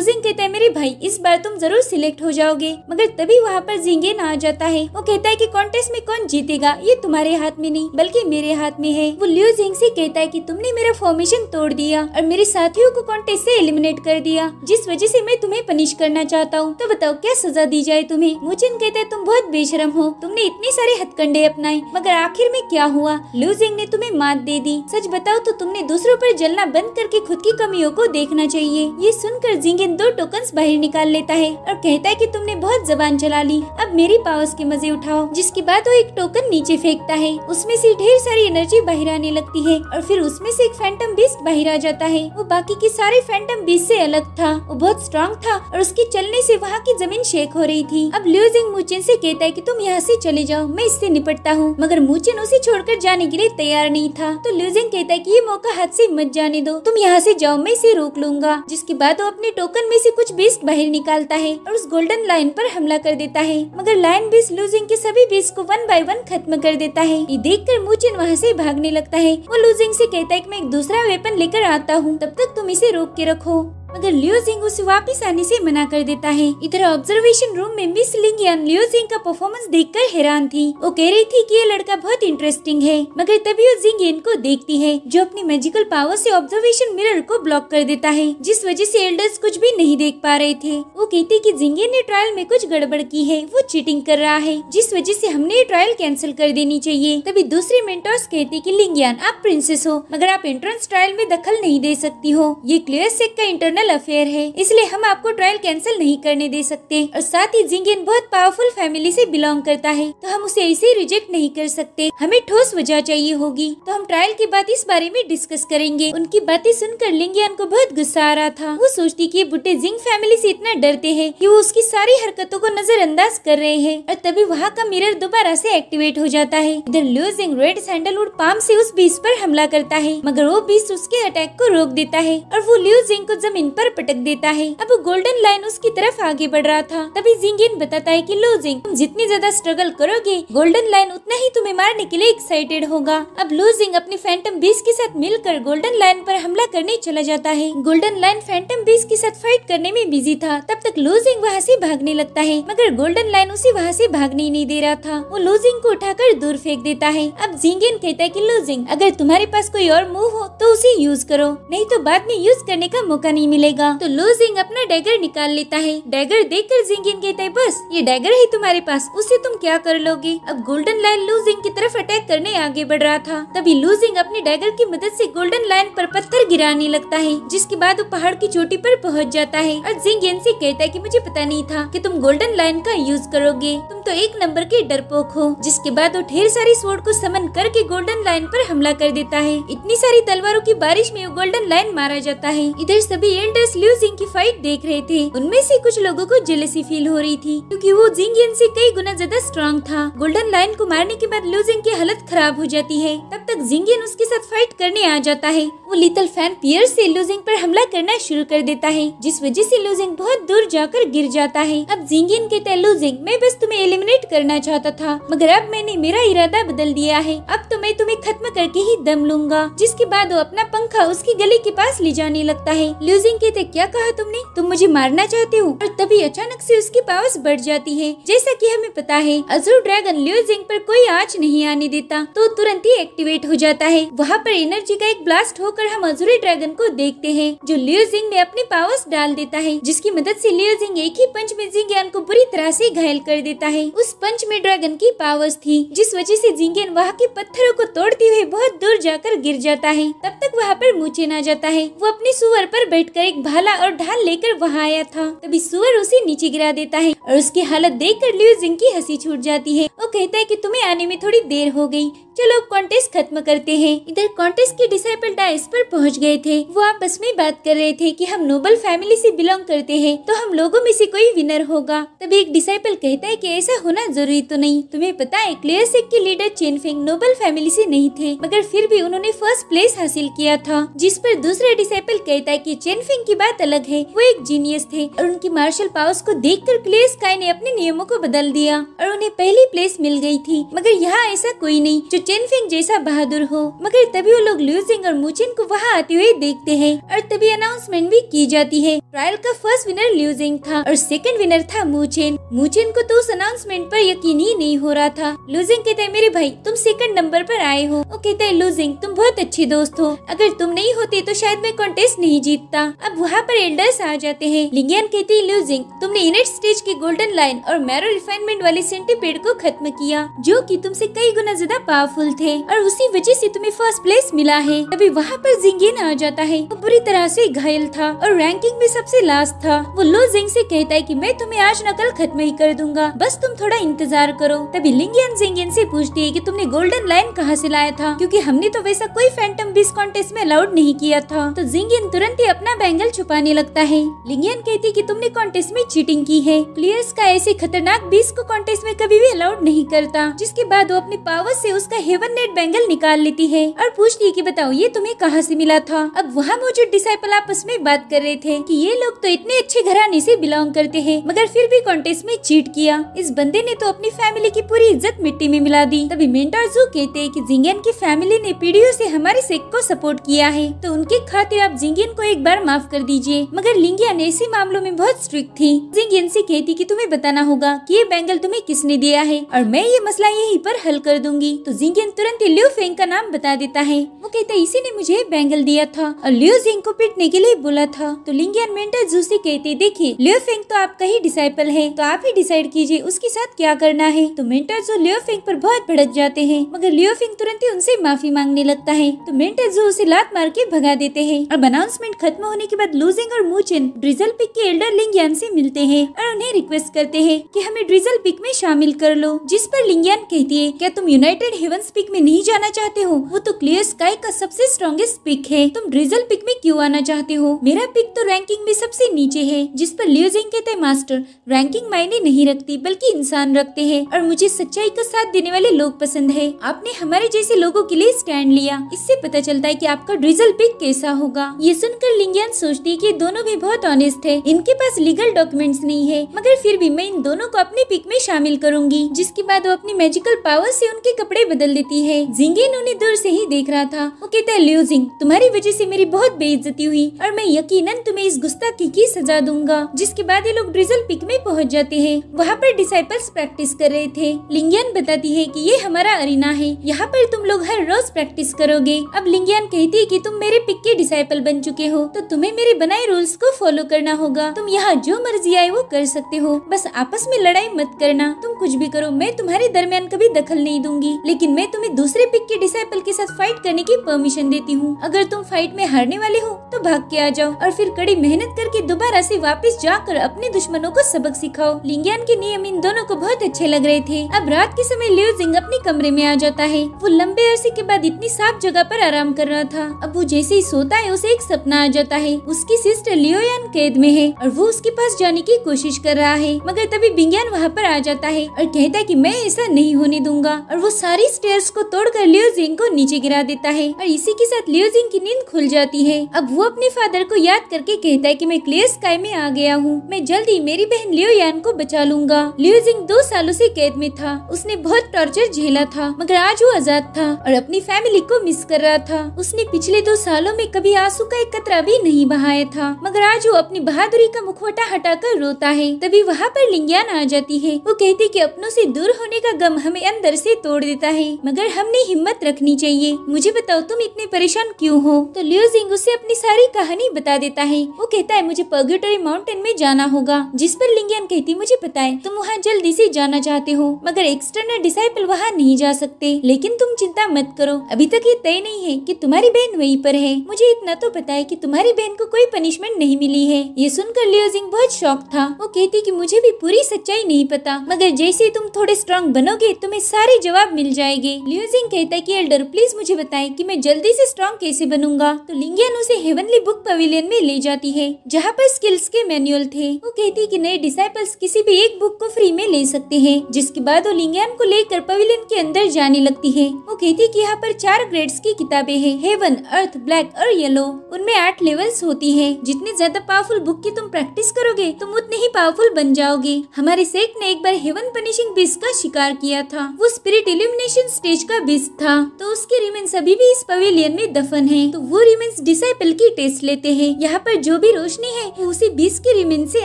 जिंग कहता है मेरे भाई इस बार तुम जरूर सिलेक्ट हो जाओगे, मगर तभी वहाँ पर जिंगेन आ जाता है। वो कहता है कि कॉन्टेस्ट में कौन जीतेगा ये तुम्हारे हाथ में नहीं बल्कि मेरे हाथ में है। वो लिu जिंग से कहता है कि तुमने मेरा फॉर्मेशन तोड़ दिया और मेरे साथियों को कॉन्टेस्ट से एलिमिनेट कर दिया, जिस वजह से मैं तुम्हें पनिश करना चाहता हूँ, तो बताओ क्या सजा दी जाए तुम्हें। मू चेन कहता है तुम बहुत बेशरम हो, तुमने इतने सारे हथकंडे अपनाए मगर आखिर में क्या हुआ, लिu जिंग ने तुम्हें मात दे दी। सच बताओ तो तुमने दूसरों पर जलना बंद करके खुद की कमियों को देखना चाहिए। ये सुनकर जिंगेन 2 टोकन्स बाहर निकाल लेता है और कहता है कि तुमने बहुत जबान चला ली, अब मेरी पावर्स के मजे उठाओ। जिसके बाद वो एक टोकन नीचे फेंकता है, उसमें से ढेर सारी एनर्जी बाहर आने लगती है और फिर उसमें से एक फैंटम बीस्ट बाहर आ जाता है। वो बाकी के सारे फैंटम बीस्ट से अलग था, वो बहुत स्ट्रॉन्ग था और उसके चलने से वहाँ की जमीन शेक हो रही थी। अब लिu जिंग मू चेन से कहता है कि तुम यहाँ से चले जाओ, मैं इससे निपटता हूँ, मगर मू चेन उसे छोड़कर जाने के लिए तैयार नहीं था। तो लिu जिंग कहता है कि ये मौका हाथ से मत जाने दो, तुम यहाँ से जाओ, मैं इसे रोक लूंगा। जिसके बाद वो अपने टोकन में से कुछ बीस्ट बाहर निकालता है और उस गोल्डन लायन पर हमला कर देता है, मगर लायन बीस्ट लिu जिंग के सभी बीस्ट को 1 बाय 1 खत्म कर देता है। ये देखकर मू चेन वहाँ से भागने लगता है। वो लिu जिंग से कहता है कि मैं एक दूसरा वेपन लेकर आता हूँ, तब तक तुम इसे रोक के रखो, मगर लिu जिंग उसे वापस आने से मना कर देता है। इधर ऑब्जर्वेशन रूम में मिस लिंगियन लिu जिंग का परफॉर्मेंस देखकर हैरान थी। वो कह रही थी कि ये लड़का बहुत इंटरेस्टिंग है, मगर तभी वो जिंगेन को देखती है जो अपनी मैजिकल पावर से ऑब्जर्वेशन मिरर को ब्लॉक कर देता है, जिस वजह से एल्डर्स कुछ भी नहीं देख पा रहे थे। वो कहती कि जिंगेन ने ट्रायल में कुछ गड़बड़ की है, वो चीटिंग कर रहा है, जिस वजह से हमने ये ट्रायल कैंसिल कर देनी चाहिए। तभी दूसरी मेंटर्स कहती कि लिंगियन आप प्रिंसेस हो, मगर आप एंट्रेंस ट्रायल में दखल नहीं दे सकती हो, ये क्लियर सेक का इंटरनल अफेयर है, इसलिए हम आपको ट्रायल कैंसिल नहीं करने दे सकते। और साथ ही जिंगेन बहुत पावरफुल फैमिली से बिलोंग करता है, तो हम उसे ऐसे रिजेक्ट नहीं कर सकते, हमें ठोस वजह चाहिए होगी, तो हम ट्रायल के बाद इस बारे में डिस्कस करेंगे। उनकी बातें सुनकर लिंगियन को बहुत गुस्सा आ रहा था। वो सोचती कि बुड्ढे जिंग फैमिली से इतना डरते हैं कि वो उसकी सारी हरकतों को नजरअंदाज कर रहे हैं। और तभी वहाँ का मिरर दोबारा से एक्टिवेट हो जाता है। इधर लिu जिंग रेड सैंडलवुड पाम से उस बीस्ट पर हमला करता है, मगर वो बीस्ट उसके अटैक को रोक देता है और वो लिu जिंग को जमीन पर पटक देता है। अब गोल्डन लाइन उसकी तरफ आगे बढ़ रहा था। तभी जिंगेन बताता है कि लिu जिंग तुम जितनी ज्यादा स्ट्रगल करोगे गोल्डन लाइन उतना ही तुम्हें मारने के लिए एक्साइटेड होगा। अब लिu जिंग अपनी फैंटम बीस्ट के साथ मिलकर गोल्डन लाइन पर हमला करने चला जाता है। गोल्डन लाइन फैंटम बीस्ट के साथ फाइट करने में बिजी था। तब तक लिu जिंग वहाँ से भागने लगता है, मगर गोल्डन लाइन उसे वहाँ से भागने ही नहीं दे रहा था। वो लिu जिंग को उठाकर दूर फेंक देता है। अब जिंगेन कहता है कि लिu जिंग अगर तुम्हारे पास कोई और मूव हो तो उसे यूज करो, नहीं तो बाद में यूज करने का मौका नहीं मिलेगा। तो लिu जिंग अपना डैगर निकाल लेता है। डैगर देखकर जिंगेन कहता है बस ये डैगर है तुम्हारे पास, उससे तुम क्या कर लोगे। अब गोल्डन लाइन लिu जिंग की तरफ अटैक करने आगे बढ़ रहा था। तभी लिu जिंग अपनी डैगर की मदद से गोल्डन लाइन पर पत्थर गिराने लगता है, जिसके बाद वो पहाड़ की चोटी पर पहुंच जाता है और जिंगेन से कहता है कि मुझे पता नहीं था कि तुम गोल्डन लाइन का यूज करोगे, तुम तो एक नंबर के डरपोक हो। जिसके बाद वो ढेर सारी स्वॉर्ड को समन करके गोल्डन लाइन पर हमला कर देता है। इतनी सारी तलवारों की बारिश में वो गोल्डन लाइन मारा जाता है। इधर सभी एल्डर्स लिu जिंग की फाइट देख रहे थे। उनमें से कुछ लोगों को जेलसी फील हो रही थी, क्योंकि वो जिंगेन से कई गुना ज्यादा स्ट्रॉन्ग था। गोल्डन लाइन को मारने के बाद लिu जिंग की हालत खराब हो जाती है। तब तक जिंगेन उसके साथ फाइट करने आ जाता है। वो लिटिल फैन पियर से लिu जिंग पर हमला करना शुरू कर देता है, जिस वजह से लिu जिंग बहुत दूर जाकर गिर जाता है। अब जिंगेन कहता है लिu जिंग मैं बस तुम्हें एलिमिनेट करना चाहता था, मगर अब मैंने मेरा इरादा बदल दिया है, अब तो मैं तुम्हें खत्म करके ही दम लूंगा। जिसके बाद वो अपना पंखा उसकी गले के पास ले जाने लगता है। लिu जिंग जिंग कहते क्या कहा तुमने, तुम मुझे मारना चाहते हो। और तभी अचानक से उसकी पावर्स बढ़ जाती है। जैसा कि हमें पता है अज़ूर ड्रैगन लियो जिंग पर कोई आँच नहीं आने देता, तो तुरंत ही एक्टिवेट हो जाता है। वहाँ पर एनर्जी का एक ब्लास्ट होकर हम अज़ूरी ड्रैगन को देखते हैं, जो लियो जिंग में अपनी पावर्स डाल देता है, जिसकी मदद से लियो जिंग एक ही पंच में जिंगियन को बुरी तरह से घायल कर देता है। उस पंच में ड्रैगन की पावर्स थी, जिस वजह से जिंगियन वहाँ के पत्थरों को तोड़ते हुए बहुत दूर जाकर गिर जाता है। तब तक वहाँ पर मूचेन आ जाता है। वो अपने सुअर पर बैठकर एक भाला और ढाल लेकर वहाँ आया था। तभी सुअर उसे नीचे गिरा देता है और उसकी हालत देखकर लियो जिंग की हंसी छूट जाती है। वो कहता है कि तुम्हें आने में थोड़ी देर हो गई, चलो कॉन्टेस्ट खत्म करते हैं। इधर कॉन्टेस्ट के डिसाइपल डाइस पर पहुंच गए थे। वो आपस में बात कर रहे थे कि हम नोबल फैमिली से बिलोंग करते हैं, तो हम लोगों में से कोई विनर होगा। तभी एक डिसाइपल कहता है कि ऐसा होना जरूरी तो नहीं। तुम्हें पता है क्लियर सेक के लीडर चेनफेंग नोबल फैमिली से नहीं थे, मगर फिर भी उन्होंने फर्स्ट प्लेस हासिल किया था। जिस पर दूसरा डिसाइपल कहता है कि चेनफेंग की बात अलग है, वो एक जीनियस थे और उनकी मार्शल पावर्स को देखकर क्लियर स्काई ने अपने नियमों को बदल दिया और उन्हें पहली प्लेस मिल गई थी। मगर यहाँ ऐसा कोई नहीं जो चेनफेंग जैसा बहादुर हो। मगर तभी वो लोग लियो जिंग और मूचेन को वहाँ आते हुए देखते हैं और तभी अनाउंसमेंट भी की जाती है। ट्रायल का फर्स्ट विनर लियो जिंग था और सेकंड विनर था मूचेन। मूचेन को तो उस अनाउंसमेंट पर यकीन ही नहीं हो रहा था। लियो जिंग कहते हैं मेरे भाई तुम सेकंड नंबर पर आए हो। वो कहते हैं लियो जिंग तुम बहुत अच्छे दोस्त हो, अगर तुम नहीं होते तो शायद मैं कॉन्टेस्ट नहीं जीतता। अब वहाँ पर एल्डर्स आ जाते हैं। लिंगियन कहती है लियो जिंग तुमने इनेट स्टेज की गोल्डन लाइन और मैरो रिफाइनमेंट वाले सेंटीपेड को खत्म किया, जो कि तुमसे कई गुना ज्यादा पावरफुल थे और उसी वजह से तुम्हें फर्स्ट प्लेस मिला है। तभी वहाँ पर जिंगियन आ जाता है। वो बुरी तरह से घायल था और रैंकिंग में सबसे लास्ट था। वो लो जिंग से कहता है कि मैं तुम्हें आज न कल खत्म ही कर दूंगा, बस तुम थोड़ा इंतजार करो। तभी लिंगियन जिंगियन से पूछती है कि तुमने गोल्डन लाइन कहाँ से लाया था, क्योंकि हमने तो वैसा कोई फैंटम बीस्ट कॉन्टेस्ट में अलाउड नहीं किया था। तो जिंगियन तुरंत ही अपना बैंगल छुपाने लगता है। लिंगियन कहती है कि तुमने कॉन्टेस्ट में चीटिंग की है। क्लियर्स का ऐसे खतरनाक बीस्ट को कॉन्टेस्ट में कभी भी अलाउड नहीं करता। जिसके बाद वो अपनी पावर से उसका हेवन नेट बैंगल निकाल लेती है और पूछती है कि बताओ ये तुम्हें कहाँ से मिला था। अब वहाँ मौजूद डिसाइपल आपस में बात कर रहे थे कि ये लोग तो इतने अच्छे घराने से बिलोंग करते हैं, मगर फिर भी कॉन्टेस्ट में चीट किया। इस बंदे ने तो अपनी फैमिली की पूरी इज्जत मिट्टी में मिला दी। तभी मेंटर जू कहते हैं कि जिंगियन की फैमिली ने पीढ़ियों से हमारे सेक को सपोर्ट किया है, तो उनके खातिर आप जिंगियन को एक बार माफ कर दीजिए। मगर लिंगियन ऐसे मामलों में बहुत स्ट्रिक्ट थी। जिंगियन से कहती कि तुम्हें बताना होगा कि ये बैंगल तुम्हें किसने दिया है और मैं ये मसला यहीं पर हल कर दूंगी। तो जिंगियन तुरंत लियो फेंग का नाम बता देता है। वो कहता है इसी ने मुझे बैंगल दिया था और लियो जिंग को पीटने के लिए बोला था। तो लिंगियन मेंटर जू से कहते देखिए लियो फेंग तो आपका ही डिसाइपल है, तो आप ही डिसाइड कीजिए उसके साथ क्या करना है। तो मेंटर जू लियो फेंग पर बहुत भड़क जाते हैं, मगर लियो फेंग तुरंत ही उनसे माफी मांगने लगता है। तो मेंटर जू उसे लात मार के भगा देते हैं। और अनाउंसमेंट खत्म होने के बाद लू जिंग और मूचेन ड्रिजल पिक के एल्डर लिंगियन से मिलते हैं और उन्हें रिक्वेस्ट करते हैं कि हमें ड्रिजल पिक में शामिल कर लो। जिस पर लिंगियन कहती है क्या तुम यूनाइटेड हेवंस पिक में नहीं जाना चाहते हो, वो तो क्लियर स्काई का सबसे स्ट्रॉन्गेस्ट पिक है, तुम ड्रिजल पिक में क्यों आना चाहते हो, मेरा पिक तो रैंकिंग में सबसे नीचे है। जिस पर लियो जिंग कहते हैं मास्टर रैंकिंग मायने नहीं रखती, बल्कि इंसान रखते हैं और मुझे सच्चाई का साथ देने वाले लोग पसंद है। आपने हमारे जैसे लोगों के लिए स्टैंड लिया, इससे पता चलता है कि आपका ड्रिजल पिक कैसा होगा। ये सुनकर लिंगियन सोचती है कि दोनों भी बहुत ऑनेस्ट है, इनके पास लीगल डॉक्यूमेंट्स नहीं है, मगर फिर भी मैं इन दोनों को अपने पिक में शामिल करूंगी। जिसके बाद वो अपनी मैजिकल पावर से उनके कपड़े बदल देती है। जिंगियन उन्हें दूर से ही देख रहा था। वो कहता है लियो जिंग तुम्हारी वजह से मेरी बहुत बेइज्जती हुई और मैं यकीनन तुम्हें इस गुस्ताखी की सजा दूंगा। जिसके बाद ये लोग ड्रिजल पिक में पहुंच जाते हैं। वहाँ पर डिसाइपल्स प्रैक्टिस कर रहे थे। लिंगियन बताती है कि ये हमारा अरीना है, यहाँ पर तुम लोग हर रोज प्रैक्टिस करोगे। अब लिंगियन कहती है कि तुम मेरे पिक के डिसाइपल बन चुके हो, तो तुम्हें मेरे बनाए रूल्स को फॉलो करना होगा। तुम यहाँ जो मर्जी आए वो कर सकते हो, बस आपस में लड़ाई मत करना। तुम कुछ भी करो, मैं तुम्हारे दरमियान कभी दखल नहीं दूंगी, लेकिन मैं तुम्हें दूसरे पिक के डिसाइपल के साथ फाइट करने की परमिशन देती हूँ। अगर तुम फाइट में हारने वाले हो तो भाग के आ जाओ और फिर कड़ी मेहनत करके दोबारा से वापस जाकर अपने दुश्मनों को सबक सिखाओ। लिंगियन के नियम इन दोनों को बहुत अच्छे लग रहे थे। अब रात के समय लियो जिंग अपने कमरे में आ जाता है। वो लंबे अरसे के बाद इतनी साफ जगह पर आराम कर रहा था। अब वो जैसे ही सोता है उसे एक सपना आ जाता है। उसकी सिस्टर लियोयान कैद में है और वो उसके पास जाने की कोशिश कर रहा है, मगर तभी बिंगियन वहाँ पर आ जाता है और कहता है कि मैं ऐसा नहीं होने दूंगा, और वो सारी स्टेयर्स को तोड़कर लियो जिंग को नीचे गिरा देता है और इसी के साथ लियो जिंग की नींद खुल जाती है। अब वो अपने फादर को याद करके कहता है कि मैं क्लियर स्काई में आ गया हूँ, मैं जल्दी मेरी बहन लियोयान को बचा लूंगा। लियो जिंग 2 सालों से कैद में था, उसने बहुत टॉर्चर झेला था, मगर आज वो आजाद था और अपनी फैमिली को मिस कर रहा था। उसने पिछले 2 सालों में कभी आंसू का एक कतरा भी नहीं नहीं बहाया था, मगर आज वो अपनी बहादुरी का मुखौटा हटाकर रोता है। तभी वहाँ पर लिंगियान आ जाती है। वो कहती कि अपनों से दूर होने का गम हमें अंदर से तोड़ देता है, मगर हमने हिम्मत रखनी चाहिए। मुझे बताओ तुम इतने परेशान क्यों हो? तो लियो जिंग उसे अपनी सारी कहानी बता देता है। वो कहता है मुझे पर्ग्यूटरी माउंटेन में जाना होगा, जिस पर लिंगियान कहती मुझे पता है तुम वहाँ जल्दी से जाना चाहते हो, मगर एक्सटर्नल डिसाइपल वहाँ नहीं जा सकते। लेकिन तुम चिंता मत करो, अभी तक ये तय नहीं है कि तुम्हारी बहन वहीं पर है। मुझे इतना तो पता है कि तुम्हारी बहन को कोई पनिशमेंट नहीं मिली है। ये सुनकर लियो जिंग बहुत शॉक था। वो कहती कि मुझे भी पूरी सच्चाई नहीं पता, मगर जैसे तुम थोड़े स्ट्रॉन्ग बनोगे तुम्हें सारे जवाब मिल जाएंगे। लियो जिंग कहता है कि एल्डर प्लीज मुझे बताएं कि मैं जल्दी से स्ट्रॉन्ग कैसे बनूंगा। तो लिंगियान उसे हेवनली बुक पवेलियन में ले जाती है, जहाँ पर स्किल्स के मैनुअल थे। वो कहती कि नए डिसाइपल्स किसी भी एक बुक को फ्री में ले सकते हैं। जिसके बाद वो लिंगियान को लेकर पवेलियन के अंदर जाने लगती है। वो कहती कि यहाँ पर 4 ग्रेड्स की किताबें हैं, हेवन, अर्थ, ब्लैक और येलो। उनमें 8 लेवल्स होती है। जितने ज्यादा पावरफुल बुक की तुम प्रैक्टिस करोगे तुम उतने ही पावरफुल बन जाओगे। हमारे सेठ ने एक बार हेवन पनिशिंग बीस्ट का शिकार किया था। वो स्पिरिट इल्यूमिनेशन स्टेज का बीस्ट था, तो उसके रिमेन्स अभी भी इस पवेलियन में दफन है। तो वो रिमेन्स डिसाइपल की टेस्ट लेते हैं। यहाँ पर जो भी रोशनी है वो उसी बीस्ट के रिमेन से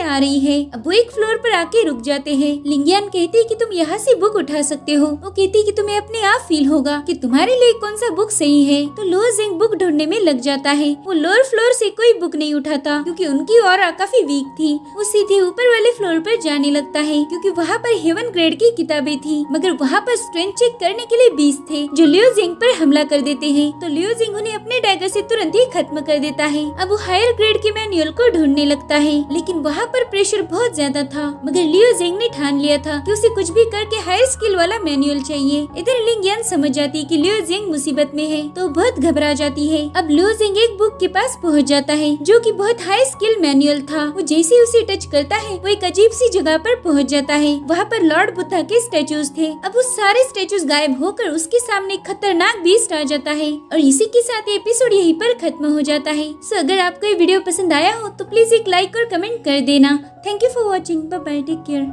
आ रही है। अब वो एक फ्लोर पर आके रुक जाते हैं। लिंगियान कहती है कि तुम यहाँ से बुक उठा सकते हो। वो कहती है कि तुम्हें अपने आप फील होगा कि तुम्हारे लिए कौन सा बुक सही है। तो लियो जिंग बुक ढूंढने में लग जाता है। वो लोअर फ्लोर से कोई बुक नहीं उठाता क्योंकि उनकी ऑरा काफी वीक थी। वो सीधे ऊपर वाले फ्लोर पर जाने लगता है क्योंकि वहाँ पर हेवन ग्रेड की किताबें थी, मगर वहाँ पर स्ट्रेंथ चेक करने के लिए बीस्ट थे जो लियो जिंग पर हमला कर देते हैं। तो लियो जिंग उन्हें अपने डैगर से तुरंत ही खत्म कर देता है। अब वो हायर ग्रेड के मैनुअल को ढूंढने लगता है, लेकिन वहाँ पर प्रेशर बहुत ज्यादा था। मगर लियो जिंग ने ठान लिया था कि उसे कुछ भी करके हायर स्किल वाला मैनुअल चाहिए। इधर लिंगियान समझ जाती है कि लियो जिंग मुसीबत में है, तो बहुत घबरा जाती है। अब लियो जिंग एक बुक के पास पहुँच जाता है जो कि बहुत हाई स्किल मैनुअल था। वो जैसे ही उसे टच करता है वो एक अजीब सी जगह पर पहुँच जाता है। वहाँ पर लॉर्ड बुद्धा के स्टेचूज थे। अब वो सारे स्टेचूज गायब होकर उसके सामने खतरनाक बीस्ट आ जाता है और इसी के साथ एपिसोड यहीं पर खत्म हो जाता है। सो अगर आपको ये वीडियो पसंद आया हो तो प्लीज एक लाइक और कमेंट कर देना। Thank you for watching. Bye bye, take care.